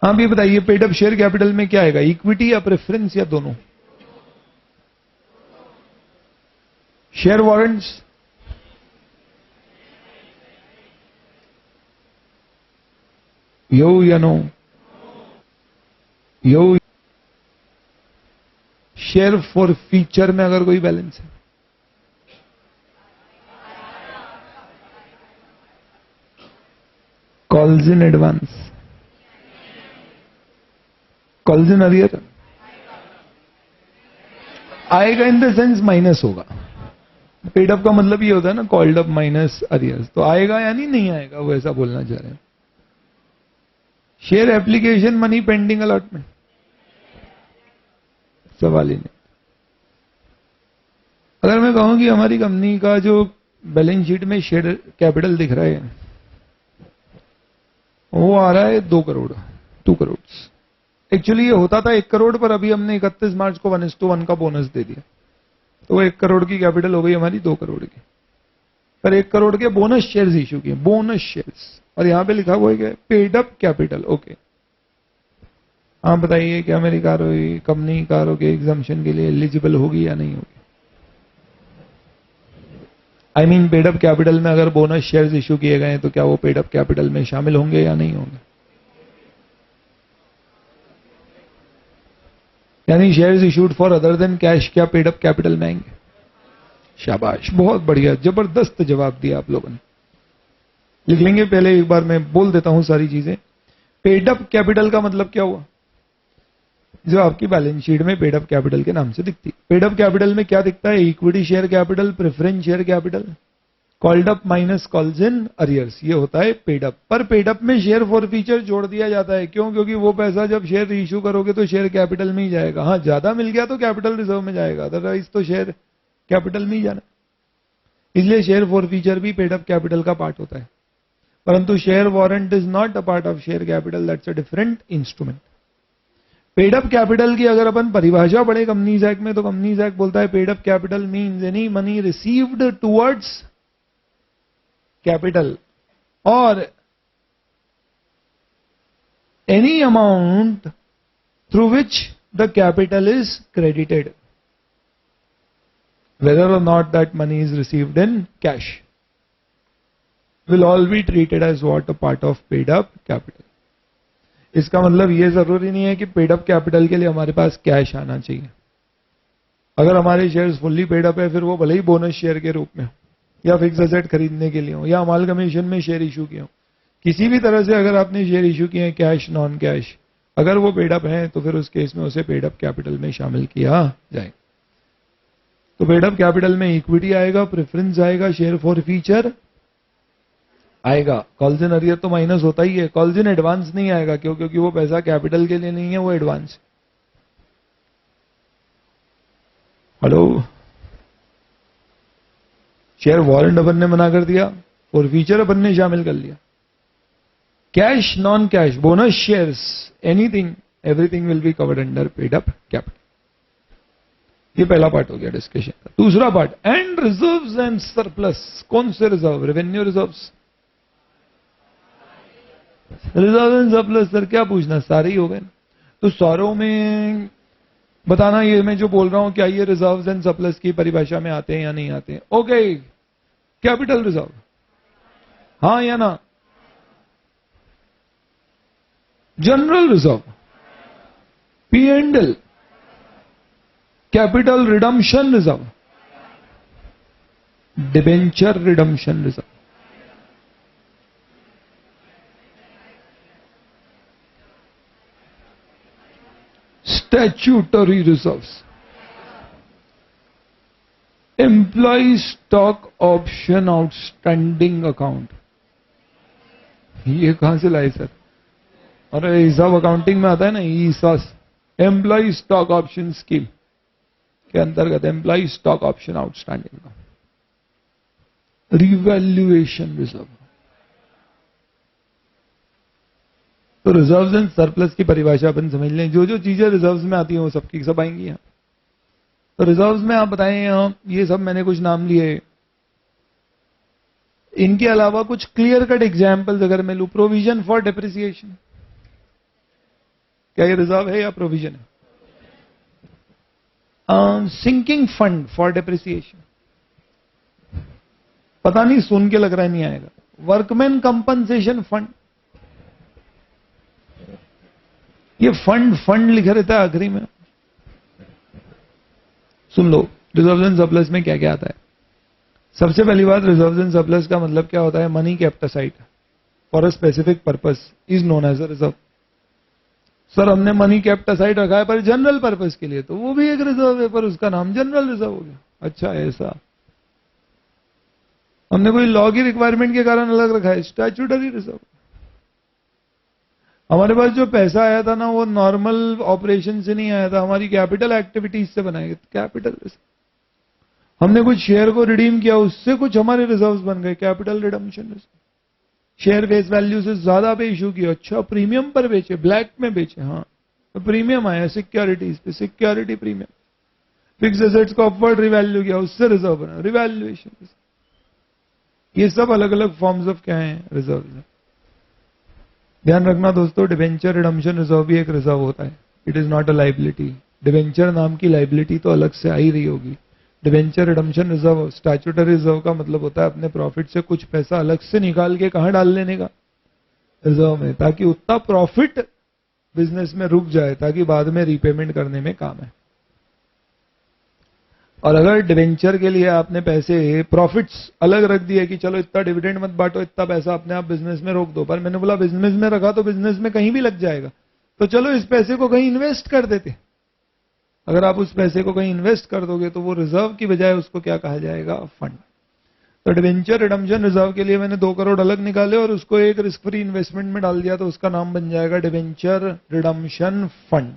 आप ये बताइए, पेड अप शेयर कैपिटल में क्या आएगा, इक्विटी या प्रेफरेंस या दोनों? शेयर वारंट्स, यो या नो? यो। शेयर फॉर फीचर में अगर कोई बैलेंस है, calls in advance, calls in arrear, आएगा इन द सेंस माइनस होगा। पेड अप का मतलब ये होता है ना, कॉल्ड अप माइनस अरियर्स, तो आएगा यानी नहीं आएगा, वो ऐसा बोलना चाह रहे हैं। Share application, money pending allotment, सवाल ही नहीं। अगर मैं कहूं कि हमारी कंपनी का जो बैलेंस शीट में शेयर कैपिटल दिख रहा है वो आ रहा है 2 करोड़, 2 करोड़। एक्चुअली ये होता था 1 करोड़, पर अभी हमने 31 मार्च को 1:1 का बोनस दे दिया, तो वो 1 करोड़ की कैपिटल हो गई हमारी 2 करोड़ की। पर 1 करोड़ के बोनस शेयर्स इशू किए, बोनस शेयर्स, और यहां पे लिखा हुआ है पेड अप कैपिटल। ओके, आप बताइए क्या मेरी कंपनी कारों के एग्जाम्पशन के लिए एलिजिबल होगी या नहीं होगी? I mean paid up capital में अगर बोनस शेयर्स इशू किए गए तो क्या वो पेड अप कैपिटल में शामिल होंगे या नहीं होंगे? यानी shares issued for other than cash क्या पेड अप कैपिटल में आएंगे? शाबाश, बहुत बढ़िया, जबरदस्त जवाब दिया आप लोगों ने। लिख लेंगे, पहले एक बार मैं बोल देता हूं सारी चीजें। पेड अप कैपिटल का मतलब क्या हुआ? जो आपकी बैलेंस शीट में पेड अप कैपिटल के नाम से दिखती है। पेड अप कैपिटल में क्या दिखता है? Equity share capital, preference share capital, called up minus calls in arrears, ये होता है पेड अप। पर पेड अप में शेयर फॉर फीचर जोड़ दिया जाता है, क्यों? क्योंकि वो पैसा जब शेयर इशू करोगे तो शेयर कैपिटल में ही जाएगा। हाँ, ज्यादा मिल गया तो कैपिटल रिजर्व में जाएगा, अदरवाइज तो शेयर कैपिटल में ही जाना। इसलिए शेयर फॉर फीचर भी पेड अप कैपिटल का पार्ट होता है। परंतु share warrant is not a part of share capital, that's a different instrument. Paid up capital की अगर अपन परिभाषा पढ़े कंपनीज एक्ट में, तो कंपनीज एक्ट बोलता है paid up capital means any money received towards capital और any amount through which the capital is credited, whether or not that money is received in cash, will all be treated as what? A part of paid up capital. इसका मतलब ये जरूरी नहीं है कि paid up capital के लिए हमारे पास कैश आना चाहिए। अगर हमारे शेयर्स फुल्ली पेड अप है, फिर वो भले ही बोनस शेयर के रूप में हो, या फिक्स एसेट खरीदने के लिए हो, या अमालगमेशन में शेयर इशू किए हो, किसी भी तरह से अगर आपने शेयर इशू किए हैं, कैश नॉन कैश, अगर वो पेड अप है तो फिर उस केस में उसे पेड अप कैपिटल में शामिल किया जाए। तो पेड अप कैपिटल में इक्विटी आएगा, प्रेफरेंस आएगा, शेयर फॉर फीचर आएगा, कॉल्स इन अरियर तो माइनस होता ही है, कॉल्स इन एडवांस नहीं आएगा, क्यों? क्योंकि वो पैसा कैपिटल के लिए नहीं है, वो एडवांस। हेलो, शेयर वारंट अपन ने मना कर दिया, और फीचर अपन ने शामिल कर लिया। Cash non cash, bonus shares, anything, everything will be covered under paid up capital. ये पहला पार्ट हो गया डिस्कशन का। दूसरा part, and reserves and surplus. कौन से reserve? Revenue reserves, reserve and surplus. Sir क्या पूछना, सारे ही हो गए। तो सारों में बताना, ये मैं जो बोल रहा हूं क्या ये रिजर्व्स एंड सरप्लस की परिभाषा में आते हैं या नहीं आते हैं? ओके, कैपिटल रिजर्व, हाँ या ना? General reserve, P&L, capital redemption reserve, debenture redemption reserve, statutory reserves, employ stock option outstanding account. ये कहां से लाए सर? अरे हिसाब अकाउंटिंग में आता है ना, ईसास, एम्प्लॉय स्टॉक ऑप्शन स्कीम के अंतर्गत एम्प्लॉय स्टॉक ऑप्शन आउटस्टैंडिंग का। Revaluation reserve. तो रिजर्व्स एंड सरप्लस की परिभाषा अपन समझ लें, जो जो चीजें रिजर्व्स में आती हैं वो सबकी सब आएंगी यहां। तो रिजर्व्स में आप बताएं, ये सब मैंने कुछ नाम लिए, इनके अलावा कुछ क्लियर कट एग्जाम्पल्स अगर मैं लूं, प्रोविजन फॉर डेप्रिसिएशन, क्या ये रिजर्व है या प्रोविजन है? सिंकिंग फंड फॉर डेप्रिसिएशन, पता नहीं सुन के लग रहा है नहीं आएगा। वर्कमैन कंपनसेशन फंड, ये फंड फंड लिखा रहता है आखिरी में। सुन लो रिजर्व्स एंड सरप्लस में क्या क्या आता है। सबसे पहली बात, रिजर्व्स एंड सरप्लस का मतलब क्या होता है? Money kept aside for a specific purpose is known as a reserve. Sir हमने मनी केप्ट असाइड रखा है पर जनरल पर्पस के लिए, तो वो भी एक रिजर्व है पर उसका नाम जनरल रिजर्व हो गया। अच्छा ऐसा, हमने कोई लॉ की रिक्वायरमेंट के कारण अलग रखा है, स्टैट्यूटरी रिजर्व। हमारे पास जो पैसा आया था ना, वो नॉर्मल ऑपरेशन से नहीं आया था, हमारी कैपिटल एक्टिविटीज से बनाए गए, कैपिटल रिजर्व। हमने कुछ शेयर को रिडीम किया, उससे कुछ हमारे रिजर्व्स बन गए, capital redemption reserve. Share face value से ज्यादा पे इशू किया, अच्छा प्रीमियम पर बेचे, ब्लैक में बेचे, हाँ तो प्रीमियम आया सिक्योरिटीज पे, सिक्योरिटी प्रीमियम। फिक्स एसेट्स को अपवर्ड रिवैल्यू किया, उससे रिजर्व बना, रिवैल्यूएशन। ये सब अलग अलग फॉर्म्स ऑफ क्या है? रिजर्व। ध्यान रखना दोस्तों, डिवेंचर रिडम्पशन रिजर्व भी एक रिजर्व होता है, it is not a liability. Debenture नाम की लाइबिलिटी तो अलग से आई रही होगी। Debenture redemption reserve, statutory reserve का मतलब होता है अपने प्रॉफिट से कुछ पैसा अलग से निकाल के कहां डाल लेने का? रिजर्व में, ताकि उतना प्रॉफिट बिजनेस में रुक जाए ताकि बाद में रीपेमेंट करने में काम है। और अगर डिवेंचर के लिए आपने पैसे प्रॉफिट्स अलग रख दिए कि चलो इतना डिविडेंड मत बांटो, इतना पैसा अपने आप बिजनेस में रोक दो, पर मैंने बोला बिजनेस में रखा तो बिजनेस में कहीं भी लग जाएगा, तो चलो इस पैसे को कहीं इन्वेस्ट कर देते। अगर आप उस पैसे को कहीं इन्वेस्ट कर दोगे तो वो रिजर्व की बजाय उसको क्या कहा जाएगा? फंड। तो डिवेंचर रिडम्पशन रिजर्व के लिए मैंने 2 करोड़ अलग निकाले और उसको एक रिस्क फ्री इन्वेस्टमेंट में डाल दिया, तो उसका नाम बन जाएगा डिवेंचर रिडम्पशन फंड।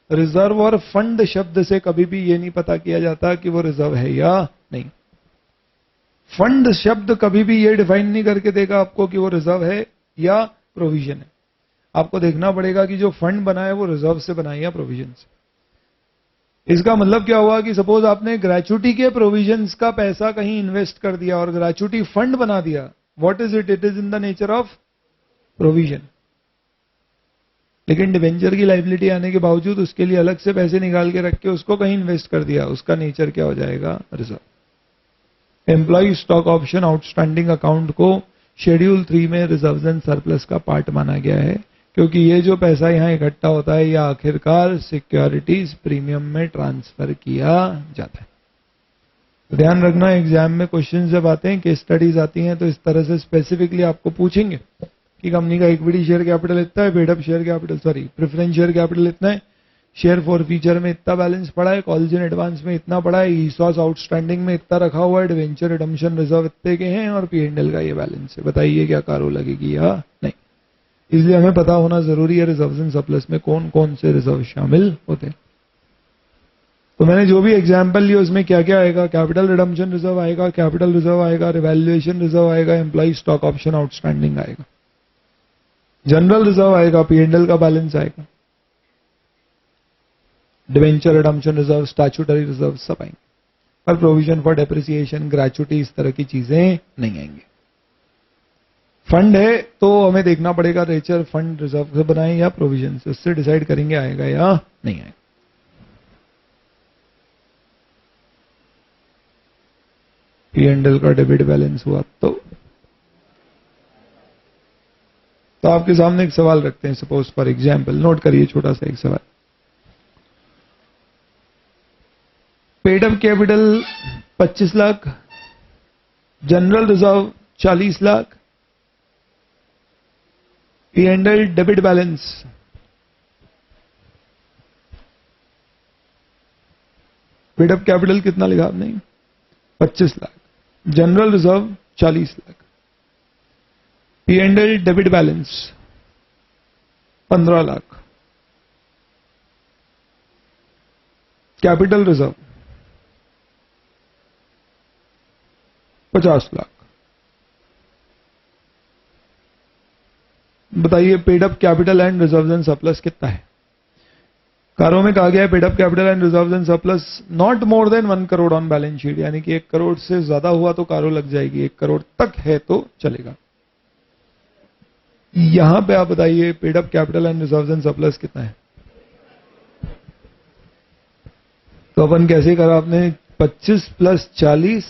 रिजर्व और फंड शब्द से कभी भी ये नहीं पता किया जाता कि वो रिजर्व है या नहीं। फंड शब्द कभी भी ये डिफाइन नहीं करके देगा आपको कि वो रिजर्व है या प्रोविजन है। आपको देखना पड़ेगा कि जो फंड बना है वो रिजर्व से बना है या प्रोविजन से। इसका मतलब क्या हुआ कि सपोज आपने ग्रेचुटी के प्रोविजंस का पैसा कहीं इन्वेस्ट कर दिया और ग्रेचुटी फंड बना दिया, what is it? It is in the nature of provision. लेकिन डिवेंचर की लाइबिलिटी आने के बावजूद उसके लिए अलग से पैसे निकाल के रख के उसको कहीं इन्वेस्ट कर दिया, उसका नेचर क्या हो जाएगा? Reserve. Employ stock option outstanding account को शेड्यूल 3 में रिजर्व्स एंड सरप्लस का पार्ट माना गया है, क्योंकि ये जो पैसा यहां इकट्ठा होता है या आखिरकार सिक्योरिटीज प्रीमियम में ट्रांसफर किया जाता है। तो ध्यान रखना, एग्जाम में क्वेश्चन जब आते हैं, केस स्टडीज आती हैं, तो इस तरह से स्पेसिफिकली आपको पूछेंगे कि कंपनी का इक्विटी शेयर कैपिटल इतना है, paid up share capital, sorry preference share capital इतना है, शेयर फॉर फीचर में इतना बैलेंस पड़ा है, कॉल्स इन एडवांस में इतना पड़ा है, ईसॉस आउटस्टैंडिंग में इतना रखा हुआ है, डिवेंचर रिडम्पशन रिजर्व इतने के हैं और P&L का ये बैलेंस है। बताइए क्या कारो लगेगी या नहीं? इसलिए हमें पता होना जरूरी है रिजर्व्स एंड सरप्लस में कौन कौन से रिजर्व शामिल होते हैं। तो मैंने जो भी एग्जांपल लिया उसमें क्या क्या आएगा? कैपिटल रिडम्पशन रिजर्व आएगा, कैपिटल रिजर्व आएगा, रिवैल्यूएशन रिजर्व आएगा, एम्प्लॉय स्टॉक ऑप्शन आउटस्टैंडिंग आएगा, जनरल रिजर्व आएगा, P&L का बैलेंस आएगा, debenture redemption reserve, statutory reserve सब आएंगे, पर प्रोविजन फॉर डेप्रिसिएशन, ग्रेचुटी, इस तरह की चीजें नहीं आएंगे। फंड है तो हमें देखना पड़ेगा नेचर फंड रिजर्व से बनाए या प्रोविजन से, उससे डिसाइड करेंगे आएगा या नहीं आएगा। P&L का डेबिट बैलेंस हुआ तो आपके सामने एक सवाल रखते हैं, सपोज फॉर एग्जांपल, नोट करिए छोटा सा एक सवाल। Paid up capital 25 lakh, general reserve 40 lakh, P&L debit balance paid up capital कितना लिखा आपने? 25 lakh, general reserve 40 lakh, P&L debit balance 15 lakh, capital reserve 50 lakh. बताइए paid up capital and reserves and surplus कितना है? कारो में कहा गया है paid up capital and reserves and surplus not more than 1 crore on balance sheet, यानी कि 1 करोड़ से ज्यादा हुआ तो कारो लग जाएगी, 1 करोड़ तक है तो चलेगा। यहां पे आप बताइए paid up capital and reserves and surplus कितना है? तो अपन कैसे करा आपने? 25 प्लस 40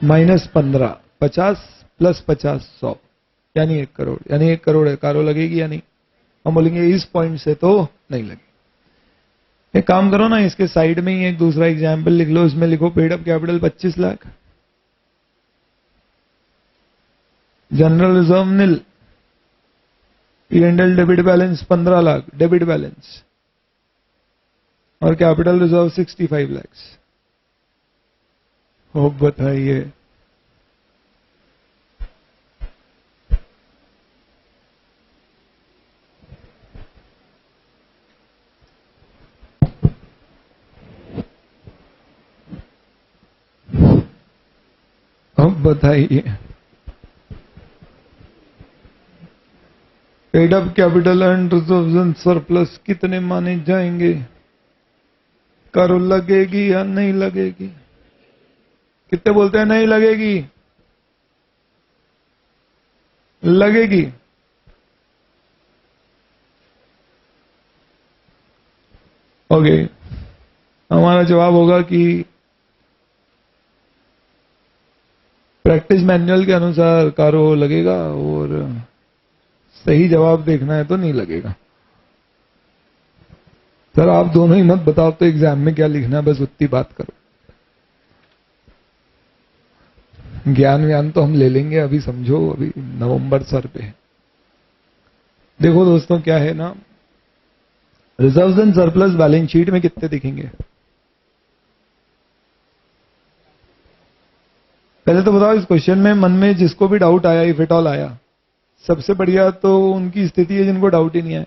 माइनस 15, 50 प्लस 50 100, यानी 1 करोड़, यानी 1 करोड़ है, कारो लगेगी या नहीं? हम बोलेंगे इस पॉइंट से तो नहीं लगेगी। एक काम करो ना, इसके साइड में ही एक दूसरा एग्जाम्पल लिख लो, इसमें लिखो paid up capital 25 lakh, general reserve nil, P&L debit balance 15 lakh debit balance, और कैपिटल रिजर्व 65 लाख। हो बताइए अब बताइए paid up capital and reserves and surplus कितने माने जाएंगे? करो लगेगी या नहीं लगेगी? कितने बोलते हैं नहीं लगेगी? लगेगी। ओके, हमारा जवाब होगा कि प्रैक्टिस मैनुअल के अनुसार कारो लगेगा, और सही जवाब देखना है तो नहीं लगेगा। सर आप दोनों ही मत बताओ तो एग्जाम में क्या लिखना है, बस उतनी बात करो। ज्ञान व्यान तो हम ले लेंगे, अभी समझो, अभी नवंबर सर पे है। देखो दोस्तों क्या है ना, reserves and surplus balance sheet में कितने दिखेंगे? पहले तो बताओ इस क्वेश्चन में मन में जिसको भी डाउट आया, इफ इट ऑल आया, सबसे बढ़िया तो उनकी स्थिति है जिनको डाउट ही नहीं आया।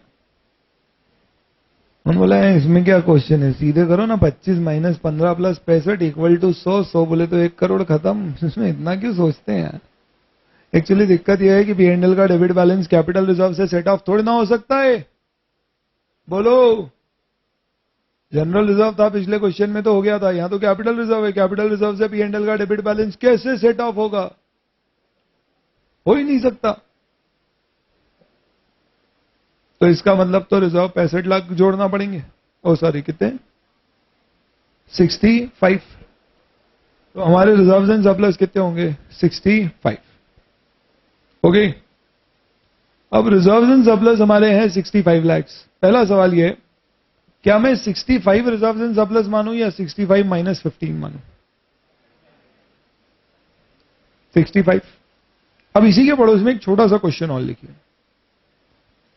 उन्होंने बोला है इसमें क्या क्वेश्चन है, सीधे करो ना, 25 माइनस 15 प्लस 65 इक्वल टू 100, 100 बोले तो 1 करोड़ खत्म, इसमें इतना क्यों सोचते हैं यार। एक्चुअली दिक्कत यह है कि P&L का डेबिट बैलेंस कैपिटल रिजर्व से सेट ऑफ थोड़ी ना हो सकता है। बोलो, जनरल रिजर्व था पिछले क्वेश्चन में तो हो गया था, यहां तो कैपिटल रिजर्व है, कैपिटल रिजर्व से P&L का डेबिट बैलेंस कैसे सेट ऑफ होगा? हो ही नहीं सकता। तो इसका मतलब तो रिजर्व 65 लाख जोड़ना पड़ेंगे। ओ सॉरी, कितने? 65। तो हमारे रिजर्व्स एंड सरप्लस कितने होंगे? 65। ओके, अब रिजर्व्स एंड सरप्लस हमारे हैं 65 लाख। पहला सवाल ये, क्या मैं 65 रिजर्व्स एंड सरप्लस मानूं या 65 माइनस 15 मानूं? 65। अब इसी के पड़ोस में एक छोटा सा क्वेश्चन और लिखिए।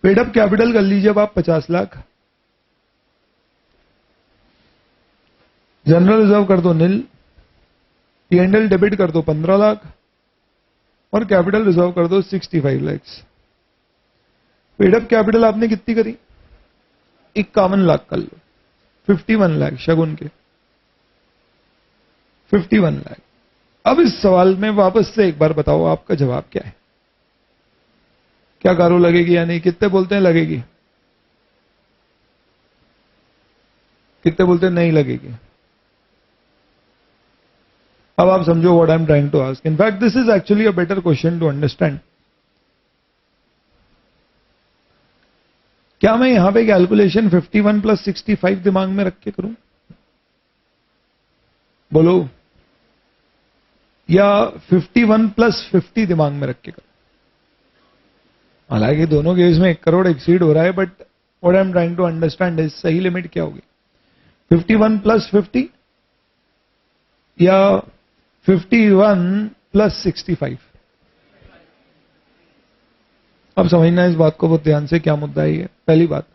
पेड अप कैपिटल कर लीजिए अब आप 50 लाख, जनरल रिजर्व कर दो नील, P&L डेबिट कर दो 15 लाख, और कैपिटल रिजर्व कर दो 65 लाख। पेड अप कैपिटल आपने कितनी करी? 51 लाख कर लो, 51 लाख शगुन के, 51 लाख। अब इस सवाल में वापस से एक बार बताओ आपका जवाब क्या है? क्या कारो लगेगी या नहीं? कितने बोलते हैं लगेगी? कितने बोलते हैं नहीं लगेगी? अब आप समझो what I am trying to ask. In fact this is actually a better question to understand. क्या मैं यहां पे कैलकुलेशन 51 प्लस 65 दिमाग में रख के करूं? बोलो, या 51 प्लस 50 दिमाग में रख के करूं? हालांकि दोनों केस में 1 करोड़ एक्सीड हो रहा है, but what I am trying to understand is सही लिमिट क्या होगी? 51 प्लस 50 या 51 प्लस 65? अब समझना इस बात को बहुत ध्यान से, क्या मुद्दा है ये। पहली बात,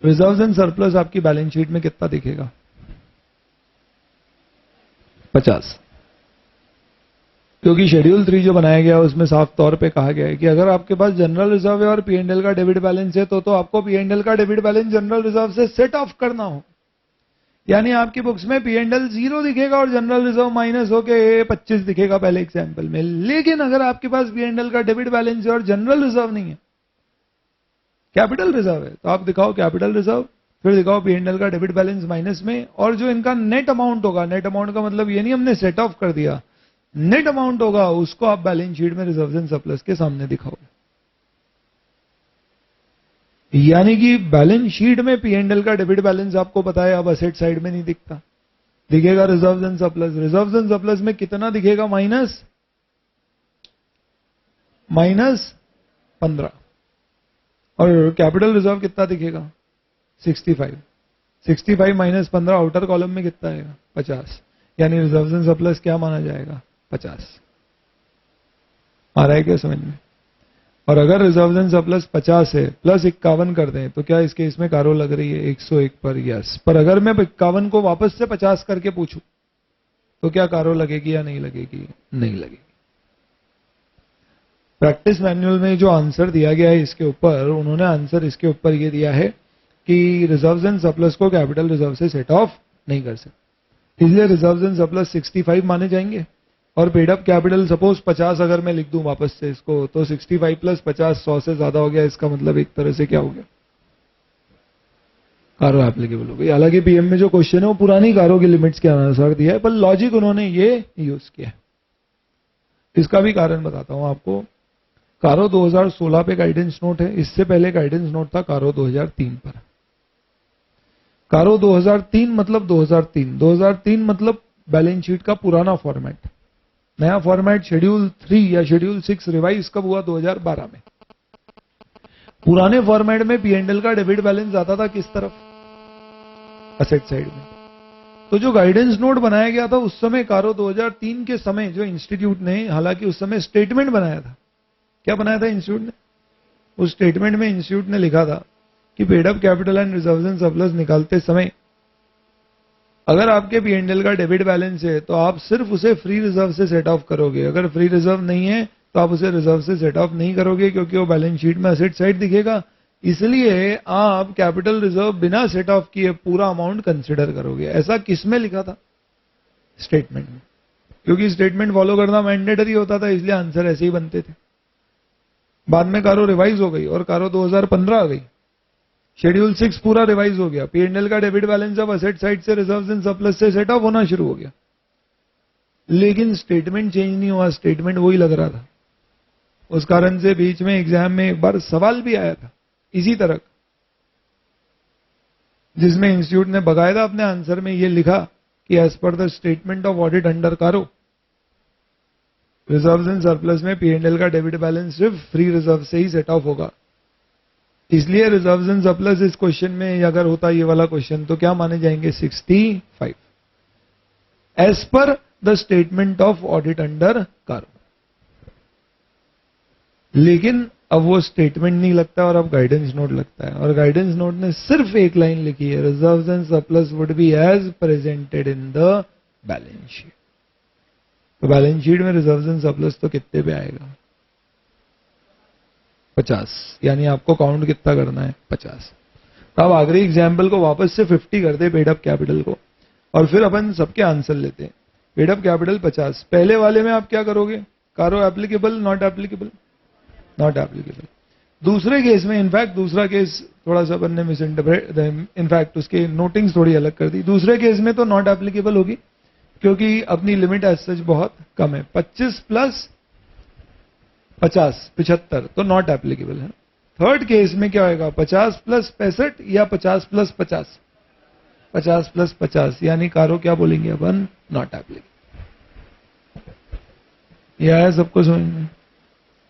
रिजर्व्स एंड सरप्लस आपकी बैलेंस शीट में कितना दिखेगा? 50। क्योंकि शेड्यूल 3 जो बनाया गया उसमें साफ तौर पे कहा गया है कि अगर आपके पास जनरल रिजर्व है और P&L का डेबिट बैलेंस है तो आपको P&L का डेबिट बैलेंस जनरल रिजर्व से सेट ऑफ करना हो। यानी आपकी बुक्स में P&L 0 दिखेगा और जनरल रिजर्व माइनस होके 25 दिखेगा पहले एग्जाम्पल में। लेकिन अगर आपके पास P&L का डेबिट बैलेंस है और जनरल रिजर्व नहीं है, कैपिटल रिजर्व है, तो आप दिखाओ कैपिटल रिजर्व, फिर दिखाओ P&L का डेबिट बैलेंस माइनस में, और जो इनका नेट अमाउंट होगा, नेट अमाउंट का मतलब ये नहीं हमने सेट ऑफ कर दिया, नेट अमाउंट होगा उसको आप बैलेंस शीट में रिजर्व्स एंड सरप्लस के सामने दिखाओगे। यानी कि बैलेंस शीट में P&L का डेबिट बैलेंस आपको पता है, अब असेट साइड में नहीं दिखता, दिखेगा reserves and surplus. Reserves and surplus में कितना दिखेगा? -15। और कैपिटल रिजर्व कितना दिखेगा? 65। 65 माइनस 15 आउटर कॉलम में कितना आएगा? 50। यानी रिजर्व्स एंड सरप्लस क्या माना जाएगा? 50। आ रहा है क्या समझ में? और अगर रिजर्व्स एंड सरप्लस 50 है प्लस 51 कर दें तो क्या इस केस में कारो लग रही है 101 पर? यस। पर अगर मैं 51 को वापस से 50 करके पूछूं तो क्या कारो लगेगी या नहीं लगेगी? नहीं लगेगी। प्रैक्टिस मैनुअल में जो आंसर दिया गया है इसके ऊपर, उन्होंने आंसर इसके ऊपर ये दिया है कि रिजर्व्स एंड सरप्लस को कैपिटल रिजर्व से सेट ऑफ नहीं कर सकते, इसलिए रिजर्व्स एंड सरप्लस 65 माने जाएंगे। और पेड अप कैपिटल सपोज 50 अगर मैं लिख दूं वापस से इसको, तो 65 प्लस 50 100 से ज्यादा हो गया, इसका मतलब एक तरह से क्या हो गया? कारो एप्लीकेबल हो गई। हालांकि पीएम में जो क्वेश्चन है वो पुरानी कारो की लिमिट्स के अनुसार दिया है, पर लॉजिक उन्होंने ये यूज किया है। इसका भी कारण बताता हूं आपको। कारो 2016 पे गाइडेंस नोट है, इससे पहले गाइडेंस नोट था कारो 2003 पर। कारो 2003 मतलब 2003 मतलब बैलेंस शीट का पुराना फॉर्मेट। नया फॉर्मेट शेड्यूल 3 या शेड्यूल 6 रिवाइज कब हुआ? 2012 में। पुराने फॉर्मेट में P&L का डेबिट बैलेंस आता था किस तरफ? असेट साइड में। तो जो गाइडेंस नोट बनाया गया था उस समय कारो 2003 के समय जो इंस्टीट्यूट ने, हालांकि उस समय स्टेटमेंट बनाया था। क्या बनाया था इंस्टीट्यूट ने? उस स्टेटमेंट में इंस्टीट्यूट ने लिखा था कि paid up capital and reserves and surplus निकालते समय अगर आपके P&L का डेबिट बैलेंस है तो आप सिर्फ उसे फ्री रिजर्व से सेट ऑफ करोगे, अगर फ्री रिजर्व नहीं है तो आप उसे रिजर्व से सेट ऑफ नहीं करोगे, क्योंकि वो बैलेंस शीट में असेट साइड दिखेगा। इसलिए आप कैपिटल रिजर्व बिना सेट ऑफ किए पूरा अमाउंट कंसिडर करोगे। ऐसा किस में लिखा था? स्टेटमेंट में। क्योंकि स्टेटमेंट फॉलो करना मैंडेटरी होता था, इसलिए आंसर ऐसे ही बनते थे। बाद में कारो रिवाइज हो गई और कारो 2015 आ गई, शेड्यूल 6 पूरा रिवाइज हो गया, P&L का डेबिट बैलेंस अब असेट साइड से रिजर्व्स एंड सरप्लस से सेट ऑफ होना शुरू हो गया, लेकिन स्टेटमेंट चेंज नहीं हुआ, स्टेटमेंट वही लग रहा था। उस कारण से बीच में एग्जाम में एक बार सवाल भी आया था इसी तरह, जिसमें इंस्टीट्यूट ने बकायदा अपने आंसर में यह लिखा कि as per the statement of audit under CARO, reserves and surplus में P&L का डेबिट बैलेंस सिर्फ फ्री रिजर्व से ही सेट ऑफ होगा। इसलिए रिजर्व्स एंड सरप्लस इस क्वेश्चन में अगर होता ये वाला क्वेश्चन तो क्या माने जाएंगे? 65 as per the statement of audit under CARO. लेकिन अब वो स्टेटमेंट नहीं लगता और अब गाइडेंस नोट लगता है, और गाइडेंस नोट ने सिर्फ एक लाइन लिखी है, reserves and surplus would be as presented in the balance sheet. तो बैलेंस शीट में रिजर्व्स एंड सरप्लस तो कितने पे आएगा? 50। यानी आपको काउंट कितना करना है? 50। तो अब आखिरी एग्जाम्पल को वापस से 50 कर दे पेड अप कैपिटल को, और फिर अपन सबके आंसर लेते हैं। पेड अप कैपिटल 50, पहले वाले में आप क्या करोगे? कारो applicable, not applicable? Not applicable. दूसरे केस में, इनफैक्ट दूसरा केस थोड़ा सा अपन ने मिस इंटरप्रेट, इनफैक्ट उसके नोटिंग्स थोड़ी अलग कर दी। दूसरे केस में तो नॉट एप्लीकेबल होगी क्योंकि अपनी लिमिट एज सच बहुत कम है, 25 प्लस 50 75, तो नॉट एप्लीकेबल है। थर्ड केस में क्या होगा? 50 प्लस 65 या 50 प्लस 50? 50 प्लस 50, यानी कारो क्या बोलेंगे अपन? Not applicable. यह है सबको समझ में?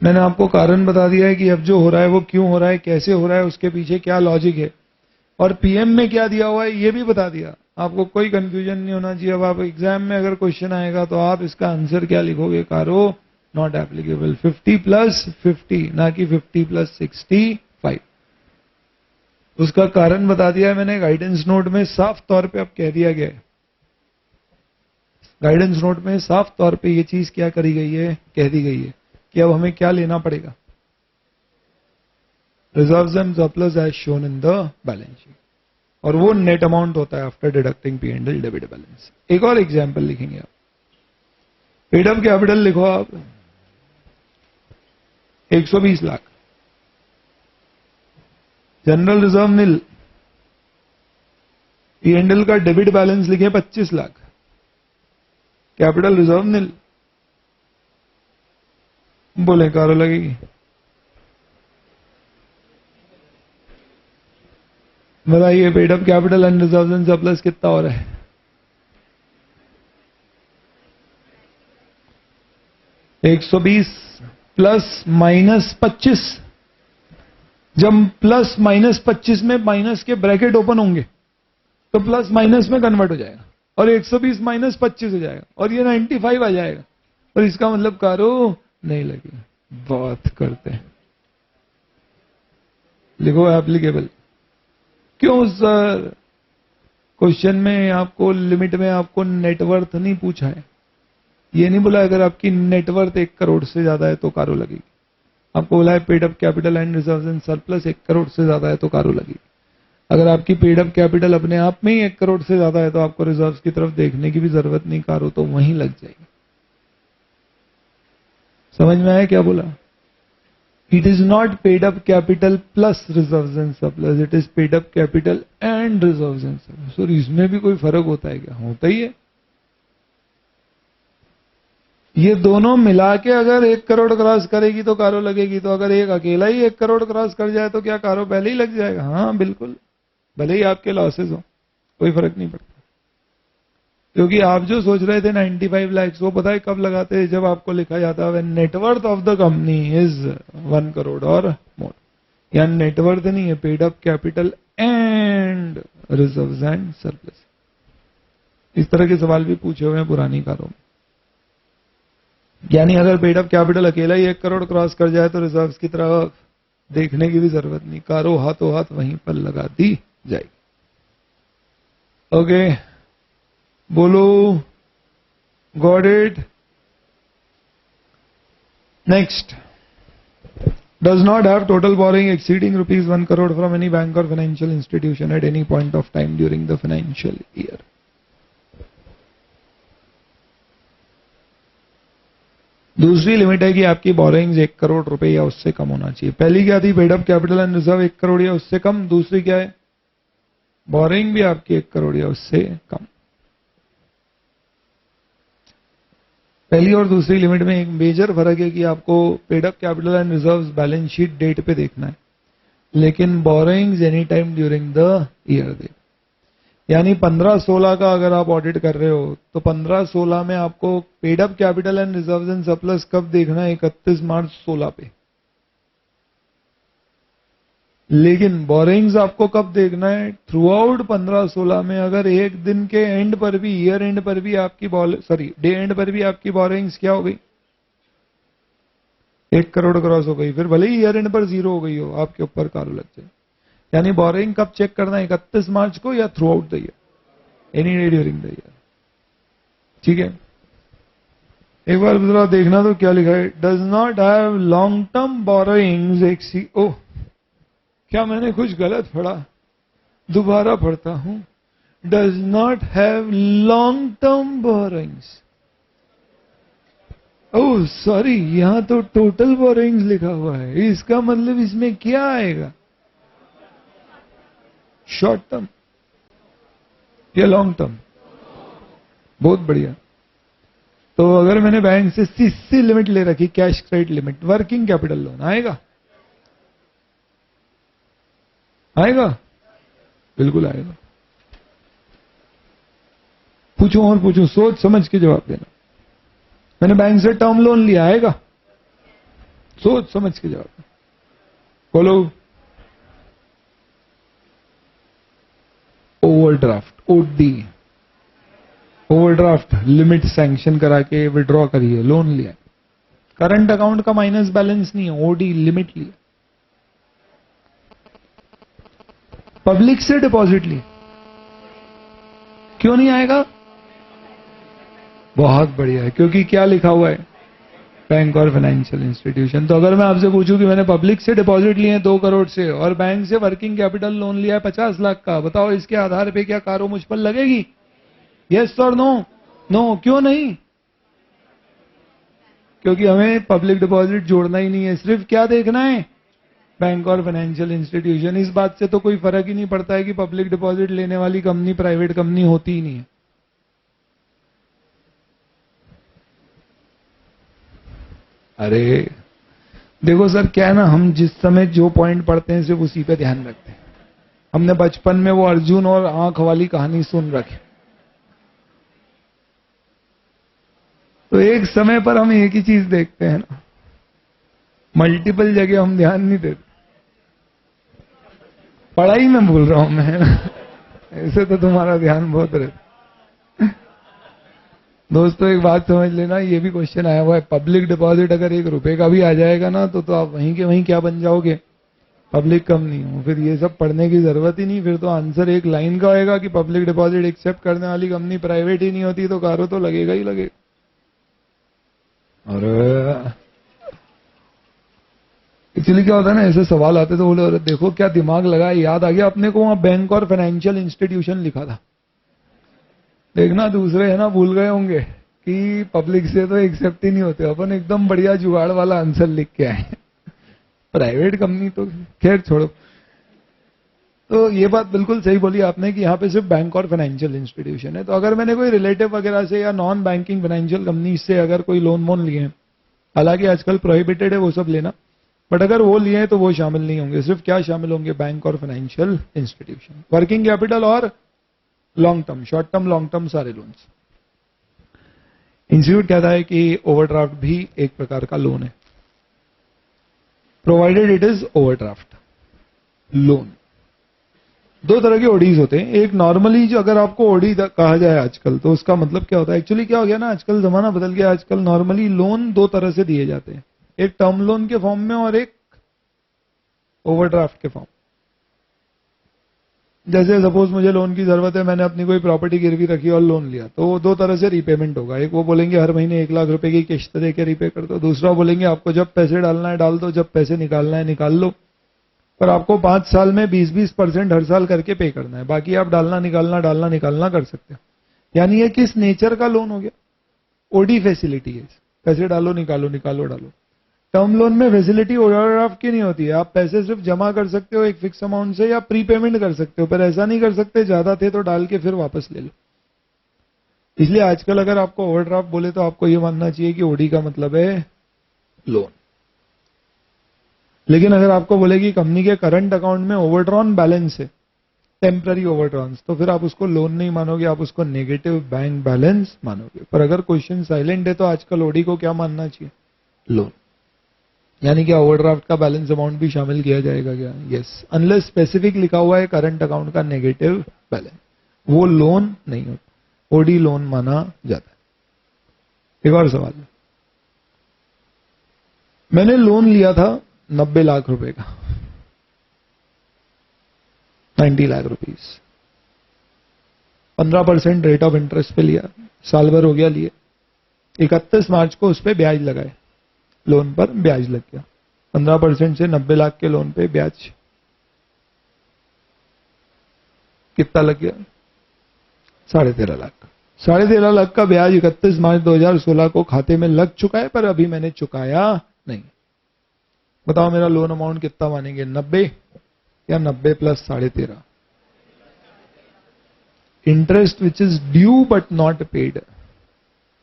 मैंने आपको कारण बता दिया है कि अब जो हो रहा है वो क्यों हो रहा है, कैसे हो रहा है, उसके पीछे क्या लॉजिक है, और पीएम में क्या दिया हुआ है ये भी बता दिया। आपको कोई कंफ्यूजन नहीं होना चाहिए। अब आप एग्जाम में अगर क्वेश्चन आएगा तो आप इसका आंसर क्या लिखोगे? कारो नॉट एप्लीकेबल। 50 प्लस 50, ना कि 50 प्लस 65। उसका कारण बता दिया है मैंने, गाइडेंस नोट में साफ तौर पे अब कह दिया गया है। गाइडेंस नोट में साफ तौर पे ये चीज क्या करी गई है? कह दी गई है कि अब हमें क्या लेना पड़ेगा? Reserves and surplus as shown in the balance sheet, और वो नेट अमाउंट होता है after deducting P&L debit balance. एक और एग्जांपल लिखेंगे आप। पेड अप कैपिटल लिखो आप 120 lakh, general reserve nil, P&L का डेबिट बैलेंस लिखे 25 लाख, कैपिटल रिजर्व नील, बोले कारो लगेगी। बताइए paid up capital and reserve and surplus कितना हो रहा है? 120 प्लस माइनस 25। जब प्लस माइनस 25 में माइनस के ब्रैकेट ओपन होंगे तो प्लस माइनस में कन्वर्ट हो जाएगा और 120 माइनस 25 हो जाएगा और ये 95 आ जाएगा और इसका मतलब कारो नहीं लगेगा। बात करते हैं, लिखो एप्लीकेबल। क्यों सर? क्वेश्चन में आपको लिमिट में आपको नेटवर्थ नहीं पूछा है। ये नहीं बोला अगर आपकी नेटवर्थ 1 करोड़ से ज्यादा है तो कारो लगेगी। आपको बोला है paid up capital and reserve and surplus 1 crore से ज्यादा है तो कारो लगेगी। अगर आपकी पेड अप कैपिटल अपने आप में ही 1 करोड़ से ज्यादा है तो आपको रिजर्व्स की तरफ देखने की भी जरूरत नहीं, कारो तो वहीं लग जाएगी। समझ में आया क्या बोला? It is not paid up capital plus reserves and surplus, it is paid up capital and reserves and surplus. Sir इसमें भी कोई फर्क होता है क्या? होता ही है। ये दोनों मिला के अगर 1 करोड़ क्रॉस करेगी तो कारो लगेगी, तो अगर एक अकेला ही 1 करोड़ क्रॉस कर जाए तो क्या कारो पहले ही लग जाएगा? हाँ बिल्कुल, भले ही आपके लॉसेस हो, कोई फर्क नहीं पड़ता। क्योंकि आप जो सोच रहे थे 95 लाख, वो पता है कब लगाते हैं? जब आपको लिखा जाता है net worth of the company is 1 crore और मोर। या नेटवर्थ नहीं है, paid up capital and reserves and surplus. इस तरह के सवाल भी पूछे हुए हैं पुरानी कारों में। यानी अगर पेड अप कैपिटल अकेला ही 1 करोड़ क्रॉस कर जाए तो रिजर्व्स की तरफ देखने की भी जरूरत नहीं, कारो हाथों हाथ वहीं पर लगा दी जाएगी। ओके, बोलो got it? Next, does not have total borrowing exceeding ₹1 crore from any bank और financial institution at any point of time during the financial year. दूसरी लिमिट है कि आपकी बोरिंग्स 1 करोड़ रुपए या उससे कम होना चाहिए। पहली क्या थी? Paid up capital and reserve 1 crore या उससे कम। दूसरी क्या है? बोरिंग भी आपकी 1 करोड़ या उससे कम। पहली और दूसरी लिमिट में एक मेजर फर्क है कि आपको paid up capital and reserves balance sheet date पे देखना है, लेकिन borrowings any time during the year देख। यानी 15-16 का अगर आप ऑडिट कर रहे हो तो 15-16 में आपको paid up capital and reserves and surplus कब देखना है? 31 मार्च 16 पे। लेकिन बोरिंग्स आपको कब देखना है? थ्रू आउट 15-16 में। अगर एक दिन के एंड पर भी, ईयर एंड पर भी आपकी डे एंड पर भी आपकी बोरिंग्स क्या हो गई? 1 करोड़ क्रॉस हो गई, फिर भले ही ईयर एंड पर 0 हो गई हो, आपके ऊपर कारो लग जाए। यानी बोरिंग कब चेक करना है? 31 मार्च को या through out the year, any day during the year. ठीक है, एक बार जरा देखना तो क्या लिखा है? Does not have long term borrowings oh, क्या मैंने कुछ गलत पढ़ा? दोबारा पढ़ता हूं। Does not have long term borrowings. Oh sorry, यहां तो टोटल बोरिंग्स लिखा हुआ है। इसका मतलब इसमें क्या आएगा? शॉर्ट टर्म या लॉन्ग टर्म? बहुत बढ़िया। तो अगर मैंने बैंक से सीसी लिमिट ले रखी, cash credit limit, working capital loan आएगा? आएगा, बिल्कुल आएगा। पूछूं और पूछूं? सोच समझ के जवाब देना। मैंने बैंक से टर्म लोन लिया, आएगा? सोच समझ के जवाब। बोलो। Overdraft, OD, overdraft limit sanction करा के विड्रॉ करिए, लोन लिया। करंट अकाउंट का माइनस बैलेंस नहीं है, ओडी लिमिट लिया। पब्लिक से डिपॉजिट ली, क्यों नहीं आएगा? बहुत बढ़िया है, क्योंकि क्या लिखा हुआ है? बैंक और फाइनेंशियल इंस्टीट्यूशन। तो अगर मैं आपसे पूछूं कि मैंने पब्लिक से डिपॉजिट लिए 2 करोड़ से और बैंक से वर्किंग कैपिटल लोन लिया है 50 लाख का, बताओ इसके आधार पे क्या कारो मुझ पर लगेगी? यस और नो? नो, क्यों नहीं? क्योंकि हमें पब्लिक डिपॉजिट जोड़ना ही नहीं है, सिर्फ क्या देखना है? बैंक और फाइनेंशियल इंस्टीट्यूशन, इस बात से तो कोई फर्क ही नहीं पड़ता है कि पब्लिक डिपॉजिट लेने वाली कंपनी प्राइवेट कंपनी होती ही नहीं है। अरे देखो सर, क्या है ना, हम जिस समय जो पॉइंट पढ़ते हैं सिर्फ उसी पे ध्यान रखते हैं। हमने बचपन में वो अर्जुन और आंख वाली कहानी सुन रखी, तो एक समय पर हम एक ही चीज देखते हैं ना, मल्टीपल जगह हम ध्यान नहीं देते। पढ़ाई में भूल रहा हूं मैं ऐसे तो तुम्हारा ध्यान बहुत रहता। दोस्तों एक बात समझ लेना, ये भी क्वेश्चन आया हुआ है, पब्लिक डिपॉजिट अगर 1 रुपए का भी आ जाएगा ना तो आप वहीं के वहीं क्या बन जाओगे, पब्लिक कंपनी हो। फिर ये सब पढ़ने की जरूरत ही नहीं, फिर तो आंसर एक लाइन का होएगा कि पब्लिक डिपॉजिट एक्सेप्ट करने वाली कंपनी प्राइवेट ही नहीं होती, तो कारो तो लगेगा ही लगेगा। और एक्चुअली क्या होता है ना, ऐसे सवाल आते तो बोले देखो क्या दिमाग लगा, याद आ गया अपने को, वहां बैंक और फाइनेंशियल इंस्टीट्यूशन लिखा था। देखना दूसरे है ना भूल गए होंगे कि पब्लिक से तो एक्सेप्ट ही नहीं होते, अपन एकदम बढ़िया जुगाड़ वाला आंसर लिख के आए। प्राइवेट कंपनी तो खैर छोड़ो। तो ये बात बिल्कुल सही बोली आपने कि यहाँ पे सिर्फ बैंक और फाइनेंशियल इंस्टीट्यूशन है। तो अगर मैंने कोई रिलेटिव वगैरह से या नॉन बैंकिंग फाइनेंशियल कंपनी से अगर कोई लोन वोन लिए हैं, हालांकि आजकल प्रोहिबिटेड है वो सब लेना, बट अगर वो लिए हैं तो वो शामिल नहीं होंगे। सिर्फ क्या शामिल होंगे, बैंक और फाइनेंशियल इंस्टीट्यूशन, वर्किंग कैपिटल और long term, short term long term सारे लोन्स। इंस्टीट्यूट कहता है कि ओवरड्राफ्ट भी एक प्रकार का लोन है, provided it is overdraft loan. 2 तरह के ओडीज होते हैं। एक नॉर्मली जो अगर आपको ओडी कहा जाए आजकल, तो उसका मतलब क्या होता है, एक्चुअली क्या हो गया ना, आजकल जमाना बदल गया। आजकल नॉर्मली लोन 2 तरह से दिए जाते हैं, एक टर्म लोन के फॉर्म में और एक ओवरड्राफ्ट के फॉर्म। जैसे सपोज मुझे लोन की जरूरत है, मैंने अपनी कोई प्रॉपर्टी गिरवी रखी और लोन लिया, तो वो 2 तरह से रीपेमेंट होगा। एक वो बोलेंगे हर महीने 1 लाख रुपए की किस्त दे के रीपे कर दो, दूसरा बोलेंगे आपको जब पैसे डालना है डाल दो, जब पैसे निकालना है निकाल लो, पर आपको 5 साल में 20-20% हर साल करके पे करना है, बाकी आप डालना निकालना कर सकते हो। यानी ये किस नेचर का लोन हो गया, ओडी फैसिलिटी है, पैसे डालो निकालो निकालो डालो। टर्म लोन में फैसिलिटी ओवरड्राफ्ट की नहीं होती है, आप पैसे सिर्फ जमा कर सकते हो एक फिक्स अमाउंट से या प्रीपेमेंट कर सकते हो, पर ऐसा नहीं कर सकते ज्यादा थे तो डाल के फिर वापस ले लो। इसलिए आजकल अगर आपको ओवरड्राफ्ट बोले तो आपको यह मानना चाहिए कि ओडी का मतलब है लोन। लेकिन अगर आपको बोले कि कंपनी के करंट अकाउंट में ओवरड्रॉन बैलेंस है, टेम्पररी ओवरड्रॉन्स, तो फिर आप उसको लोन नहीं मानोगे, आप उसको नेगेटिव बैंक बैलेंस मानोगे। पर अगर क्वेश्चन साइलेंट है तो आजकल ओडी को क्या मानना चाहिए, लोन। यानी क्या ओवरड्राफ्ट का बैलेंस अमाउंट भी शामिल किया जाएगा क्या, यस, अनलेस स्पेसिफिक लिखा हुआ है करंट अकाउंट का नेगेटिव बैलेंस, वो लोन नहीं होता, ओडी लोन माना जाता है। एक और सवाल, मैंने लोन लिया था 90 लाख रुपए का, 90 lakh rupees, 15% rate of interest पे लिया, साल भर हो गया लिए, 31 मार्च को उस पर ब्याज लगाए, लोन पर ब्याज लग गया, 15% से 90 लाख के लोन पे ब्याज कितना लग गया, 13.5 लाख। 13.5 लाख का ब्याज 31 मार्च 2016 को खाते में लग चुका है, पर अभी मैंने चुकाया नहीं। बताओ मेरा लोन अमाउंट कितना मानेंगे, 90 या 90 plus 13.5? Interest which is due but not paid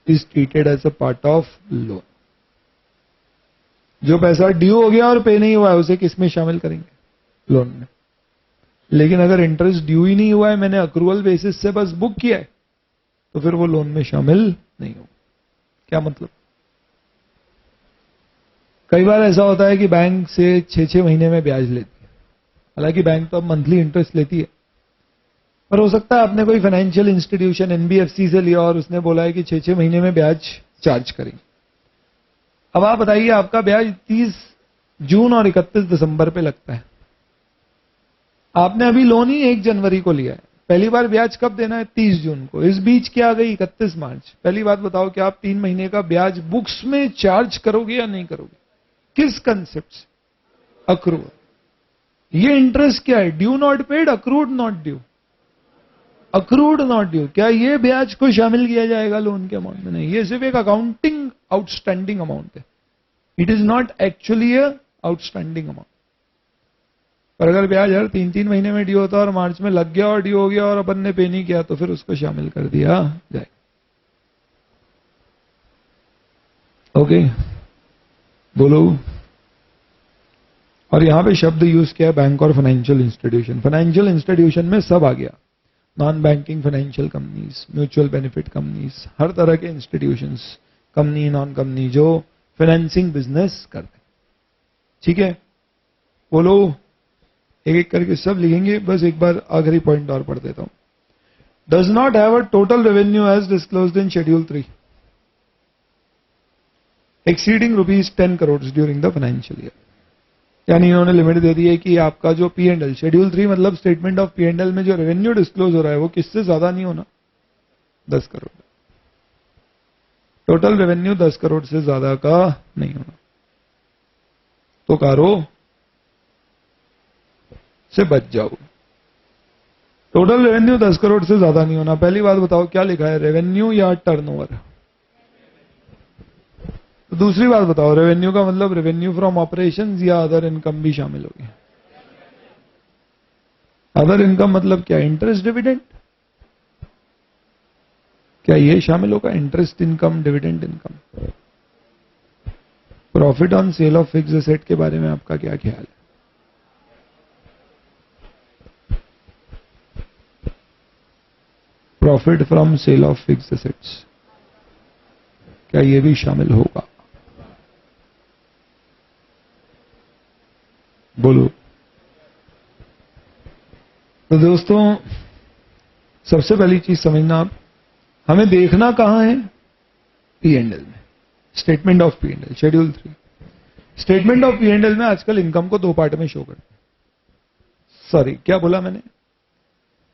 is treated as a part of loan. जो पैसा ड्यू हो गया और पे नहीं हुआ है उसे किस में शामिल करेंगे, लोन में। लेकिन अगर इंटरेस्ट ड्यू ही नहीं हुआ है, मैंने अक्रूवल बेसिस से बस बुक किया है, तो फिर वो लोन में शामिल नहीं होगा। क्या मतलब, कई बार ऐसा होता है कि बैंक से 6-6 महीने में ब्याज लेती है, हालांकि बैंक तो अब मंथली इंटरेस्ट लेती है, पर हो सकता है आपने कोई फाइनेंशियल इंस्टीट्यूशन एनबीएफसी से लिया और उसने बोला है कि 6-6 महीने में ब्याज चार्ज करेंगे। अब आप बताइए, आपका ब्याज 30 जून और 31 दिसंबर पे लगता है, आपने अभी लोन ही 1 जनवरी को लिया है, पहली बार ब्याज कब देना है, 30 जून को, इस बीच क्या आ गई 31 मार्च। पहली बात बताओ कि आप 3 महीने का ब्याज बुक्स में चार्ज करोगे या नहीं करोगे, किस कंसेप्ट से, अक्रूवल। ये इंटरेस्ट क्या है, due not paid, accrued not due, accrued not due. क्या ये ब्याज को शामिल किया जाएगा लोन के अमाउंट में, नहीं, ये सिर्फ एक अकाउंटिंग आउटस्टैंडिंग अमाउंट है, it is not actually A outstanding amount. पर अगर ब्याज हर 3-3 महीने में ड्यू होता और मार्च में लग गया और ड्यू हो गया और अपन ने पे नहीं किया तो फिर उसको शामिल कर दिया जाए। ओके, बोलो। और यहां पे शब्द यूज किया है बैंक और फाइनेंशियल इंस्टीट्यूशन। फाइनेंशियल इंस्टीट्यूशन में सब आ गया, non banking financial companies, mutual benefit companies, हर तरह के इंस्टीट्यूशंस, कंपनी नॉन कंपनी जो फाइनेंसिंग बिजनेस करते। ठीक है, बोलो। एक एक करके सब लिखेंगे, बस एक बार आखिरी पॉइंट और पढ़ देता हूं। Does not have a total revenue as disclosed in schedule 3 exceeding ₹10 crore during the financial year. यानी इन्होंने लिमिट दे दी है कि आपका जो P&L, शेड्यूल 3 मतलब स्टेटमेंट ऑफ P&L में जो रेवेन्यू डिस्क्लोज हो रहा है वो किससे ज्यादा नहीं होना, 10 करोड़। टोटल रेवेन्यू 10 करोड़ से ज्यादा का नहीं होना। तो कारो से बच जाओ। टोटल रेवेन्यू 10 करोड़ से ज्यादा नहीं होना। पहली बात बताओ क्या लिखा है, रेवेन्यू या टर्नओवर? तो दूसरी बात बताओ, रेवेन्यू का मतलब रेवेन्यू फ्रॉम ऑपरेशंस या अदर इनकम भी शामिल होगी? अदर इनकम मतलब क्या, इंटरेस्ट डिविडेंड? क्या ये शामिल होगा, interest income, dividend income? Profit on sale of fixed asset के बारे में आपका क्या ख्याल है? Profit from sale of fixed assets, क्या ये भी शामिल होगा? बोलो। तो दोस्तों सबसे पहली चीज समझना, आप हमें देखना कहां है, P&L में, statement of P&L, schedule 3। Statement of P&L में आजकल इनकम को 2 पार्ट में शो करते हैं। सॉरी, क्या बोला मैंने?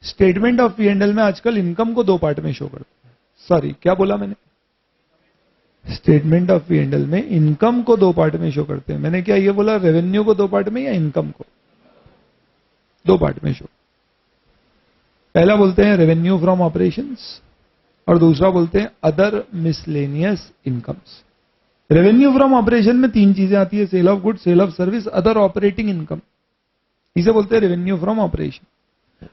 स्टेटमेंट ऑफ P&L में आजकल इनकम को 2 पार्ट में शो करते हैं। सॉरी, क्या बोला मैंने? स्टेटमेंट ऑफ P&L में इनकम को 2 पार्ट में शो करते हैं। मैंने क्या ये बोला, रेवेन्यू को 2 पार्ट में या इनकम को? 2 पार्ट में शो। पहला बोलते हैं रेवेन्यू फ्रॉम ऑपरेशंस और दूसरा बोलते हैं other miscellaneous incomes. Revenue from operation में 3 चीजें आती है, sale of good, sale of service, other operating income. इसे बोलते हैं रेवेन्यू फ्रॉम ऑपरेशन।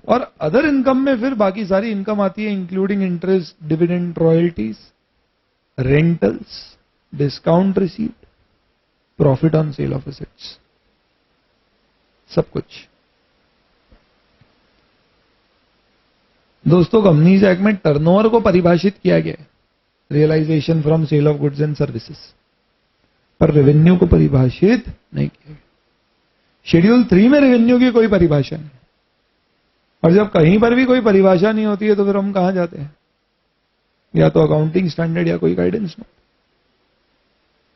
और अदर इनकम में फिर बाकी सारी इनकम आती है, including interest, dividend, royalties, rentals, discount received, profit on sale of assets, सब कुछ। दोस्तों कंपनीज एक्ट में टर्नओवर को परिभाषित किया गया है, realisation from sale of goods and services, पर रेवेन्यू को परिभाषित नहीं किया गया। शेड्यूल 3 में रेवेन्यू की कोई परिभाषा नहीं। और जब कहीं पर भी कोई परिभाषा नहीं होती है तो फिर हम कहां जाते हैं, या तो अकाउंटिंग स्टैंडर्ड या कोई guidance note.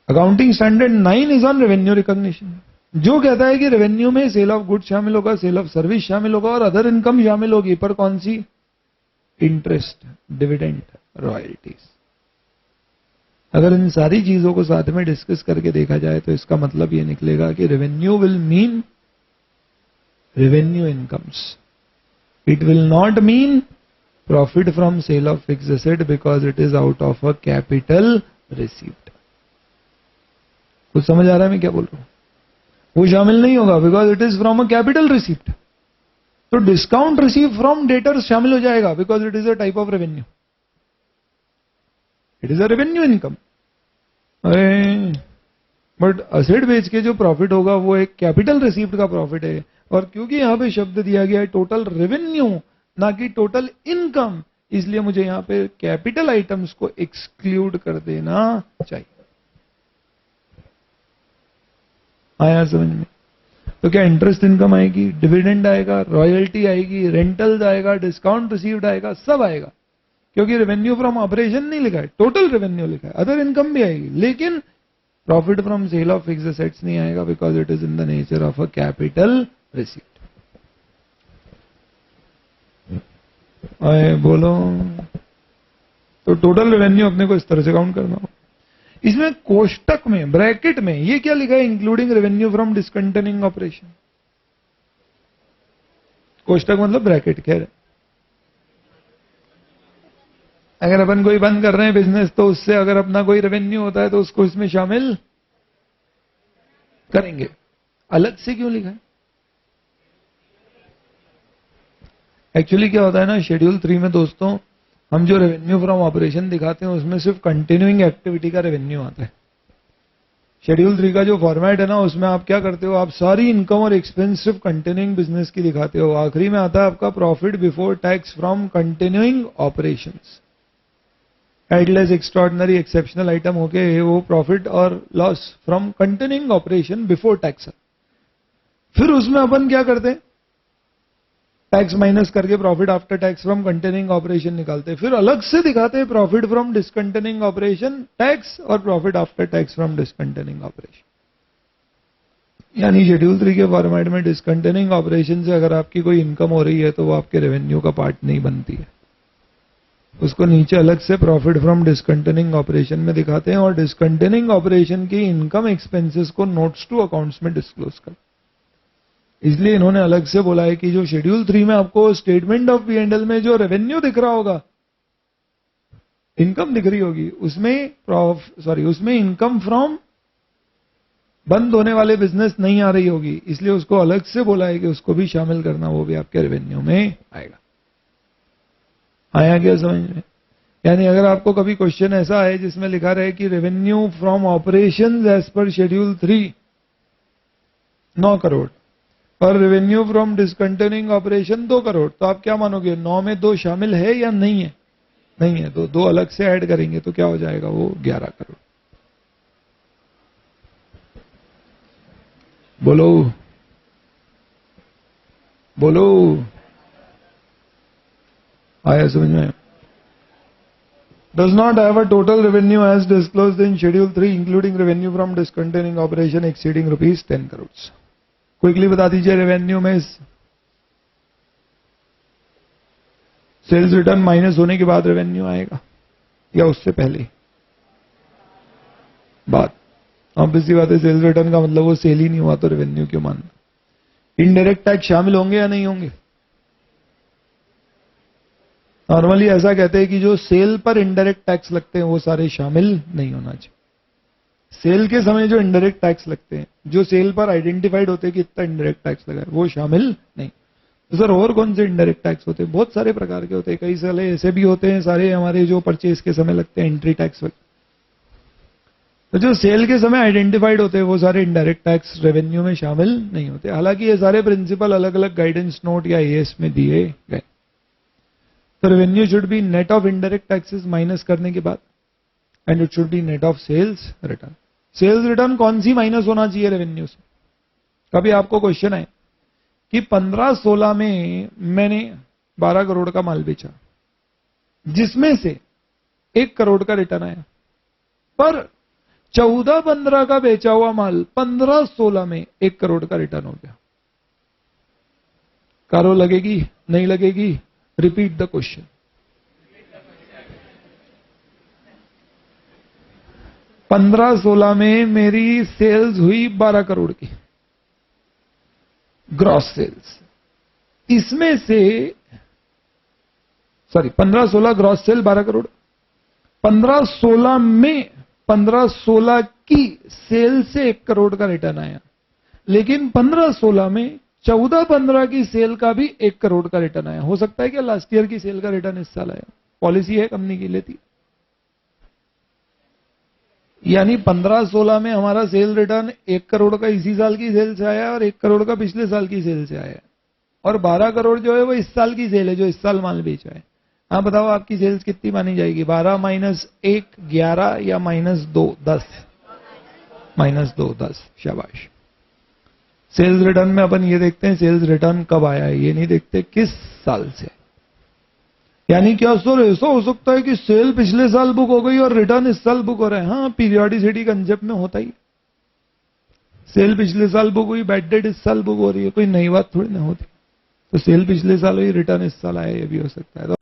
Accounting standard 9 is on revenue recognition, जो कहता है कि रेवेन्यू में सेल ऑफ गुड्स शामिल होगा, सेल ऑफ सर्विस शामिल होगा और अदर इनकम शामिल होगी, पर कौन सी? Interest, dividend, royalties. अगर इन सारी चीजों को साथ में डिस्कस करके देखा जाए तो इसका मतलब यह निकलेगा कि revenue will mean revenue incomes, it will not mean profit from sale of fixed asset because it is out of a capital received. कुछ समझ आ रहा है मैं क्या बोल रहा हूं? वो शामिल नहीं होगा because it is from a capital received. तो डिस्काउंट रिसीव फ्रॉम डेटर्स शामिल हो जाएगा because it is a type of revenue, it is a revenue income. But asset बेच के जो प्रॉफिट होगा वो एक कैपिटल रिसीव्ड का प्रॉफिट है। और क्योंकि यहां पे शब्द दिया गया है टोटल रेवेन्यू ना कि टोटल इनकम, इसलिए मुझे यहां पे कैपिटल आइटम्स को एक्सक्लूड कर देना चाहिए। आया समझ में? तो क्या इंटरेस्ट इनकम आएगी, डिविडेंड आएगा, रॉयल्टी आएगी, रेंटल्स आएगा, डिस्काउंट रिसीव्ड आएगा, सब आएगा, क्योंकि रेवेन्यू फ्रॉम ऑपरेशन नहीं लिखा है, टोटल रेवेन्यू लिखा है। अदर इनकम भी आएगी लेकिन profit from sale of fixed assets नहीं आएगा because it is in the nature of a capital received. आए बोलो। तो टोटल रेवेन्यू अपने को इस तरह से काउंट करना हो। इसमें कोष्टक में, ब्रैकेट में ये क्या लिखा है, including revenue from discontinuing operation. कोष्टक मतलब ब्रैकेट, खैर अगर अपन कोई बंद कर रहे हैं बिजनेस तो उससे अगर अपना कोई रेवेन्यू होता है तो उसको इसमें शामिल करेंगे। अलग से क्यों लिखा है? एक्चुअली क्या होता है ना, शेड्यूल 3 में दोस्तों हम जो रेवेन्यू फ्रॉम ऑपरेशन दिखाते हैं उसमें सिर्फ कंटिन्यूइंग एक्टिविटी का रेवेन्यू आता है। शेड्यूल 3 का जो फॉर्मेट है ना, उसमें आप क्या करते हो, आप सारी इनकम और एक्सपेंस सिर्फ कंटिन्यूइंग बिजनेस की दिखाते हो। आखिरी में आता है आपका profit before tax from continuing operations. Add less extraordinary exceptional item होके वो प्रॉफिट और loss from continuing operation before tax. फिर उसमें अपन क्या करते हैं, टैक्स माइनस करके profit after tax from continuing operation निकालते हैं। फिर अलग से दिखाते हैं profit from discontinuing operation tax और profit after tax from discontinuing operation. यानी शेड्यूल 3 के फॉर्मेट में डिसकंटिन्यूइंग ऑपरेशन से अगर आपकी कोई इनकम हो रही है तो वो आपके रेवेन्यू का पार्ट नहीं बनती है, उसको नीचे अलग से प्रॉफिट फ्रॉम डिसकंटिन्यूइंग ऑपरेशन में दिखाते हैं और डिसकंटिन्यूइंग ऑपरेशन की इनकम एक्सपेंसेस को नोट्स टू अकाउंट्स में डिस्क्लोज कर। इसलिए इन्होंने अलग से बोला है कि जो शेड्यूल 3 में आपको स्टेटमेंट ऑफ P&L में जो रेवेन्यू दिख रहा होगा, इनकम दिख रही होगी, उसमें इनकम फ्रॉम बंद होने वाले बिजनेस नहीं आ रही होगी, इसलिए उसको अलग से बोला है कि उसको भी शामिल करना, वो भी आपके रेवेन्यू में आएगा। आया क्या समझ में? यानी अगर आपको कभी क्वेश्चन ऐसा है जिसमें लिखा रहे कि revenue from operations as per schedule 3 9 crore और revenue from discontinuing operation 2 crore, तो आप क्या मानोगे, 9 में 2 शामिल है या नहीं है? नहीं है, तो 2 अलग से ऐड करेंगे तो क्या हो जाएगा, वो 11 करोड़। बोलो बोलो, आया समझ में? Does not have a total revenue as disclosed in schedule 3 including revenue from discontinuing operation exceeding rupees 10 crores। Quickly बता दीजिए, रेवेन्यू में सेल्स रिटर्न माइनस होने के बाद रेवेन्यू आएगा या उससे पहले? बात ऑब्वियस सी बात है, सेल्स रिटर्न का मतलब वो सेल ही नहीं हुआ तो रेवेन्यू क्यों मानना? इनडायरेक्ट टैक्स शामिल होंगे या नहीं होंगे? नॉर्मली ऐसा कहते हैं कि जो सेल पर इनडायरेक्ट टैक्स लगते हैं वो सारे शामिल नहीं होना चाहिए। सेल के समय जो इनडायरेक्ट टैक्स लगते हैं, जो सेल पर आइडेंटिफाइड होते हैं कि इतना इनडायरेक्ट टैक्स लगा है, वो शामिल नहीं। तो सर और कौन से इनडायरेक्ट टैक्स होते हैं? बहुत सारे प्रकार के होते हैं। कई सारे ऐसे भी होते हैं, सारे हमारे जो परचेज के समय लगते हैं एंट्री टैक्स वगैरह। तो जो सेल के समय आइडेंटिफाइड होते हैं वो सारे इनडायरेक्ट टैक्स रेवेन्यू में शामिल नहीं होते। हालांकि ये सारे प्रिंसिपल अलग अलग गाइडेंस नोट या एएस में दिए गए। तो revenue should be net of indirect taxes minus करने के बाद, and it should be net of sales return. Sales return कौन सी माइनस होना चाहिए रेवेन्यू से? कभी आपको क्वेश्चन है कि 15-16 में मैंने 12 करोड़ का माल बेचा, जिसमें से 1 करोड़ का रिटर्न आया, पर 14-15 का बेचा हुआ माल 15-16 में 1 करोड़ का रिटर्न हो गया। कारो लगेगी नहीं लगेगी? Repeat the question. 15-16 में मेरी सेल्स हुई 12 करोड़ की ग्रॉस सेल्स, इसमें से 15-16 ग्रॉस सेल 12 करोड़, 15-16 में 15-16 की सेल से 1 करोड़ का रिटर्न आया, लेकिन 15-16 में 14-15 की सेल का भी 1 करोड़ का रिटर्न आया। हो सकता है कि लास्ट ईयर की सेल का रिटर्न इस साल आया, पॉलिसी है कंपनी की लेती। यानी 15-16 में हमारा सेल रिटर्न 1 करोड़ का इसी साल की सेल से आया और 1 करोड़ का पिछले साल की सेल से आया, और 12 करोड़ जो है वो इस साल की सेल है, जो इस साल माल बेचा है। हाँ बताओ आपकी सेल्स कितनी मानी जाएगी? 12 माइनस 1 11 या -2 10? -2 10। शाबाश। सेल्स रिटर्न में अपन ये देखते हैं सेल्स रिटर्न कब आया है, ये नहीं देखते किस साल से। यानी क्या सर ऐसा हो सकता है कि सेल पिछले साल बुक हो गई और रिटर्न इस साल बुक हो रहा है? हाँ, पीरियोडिसिटी कंसेप्ट में होता ही। सेल पिछले साल बुक हुई, बैड डेट इस साल बुक हो रही है, कोई नई बात थोड़ी ना होती। तो सेल पिछले साल हुई, रिटर्न इस साल आया, ये भी हो सकता है। तो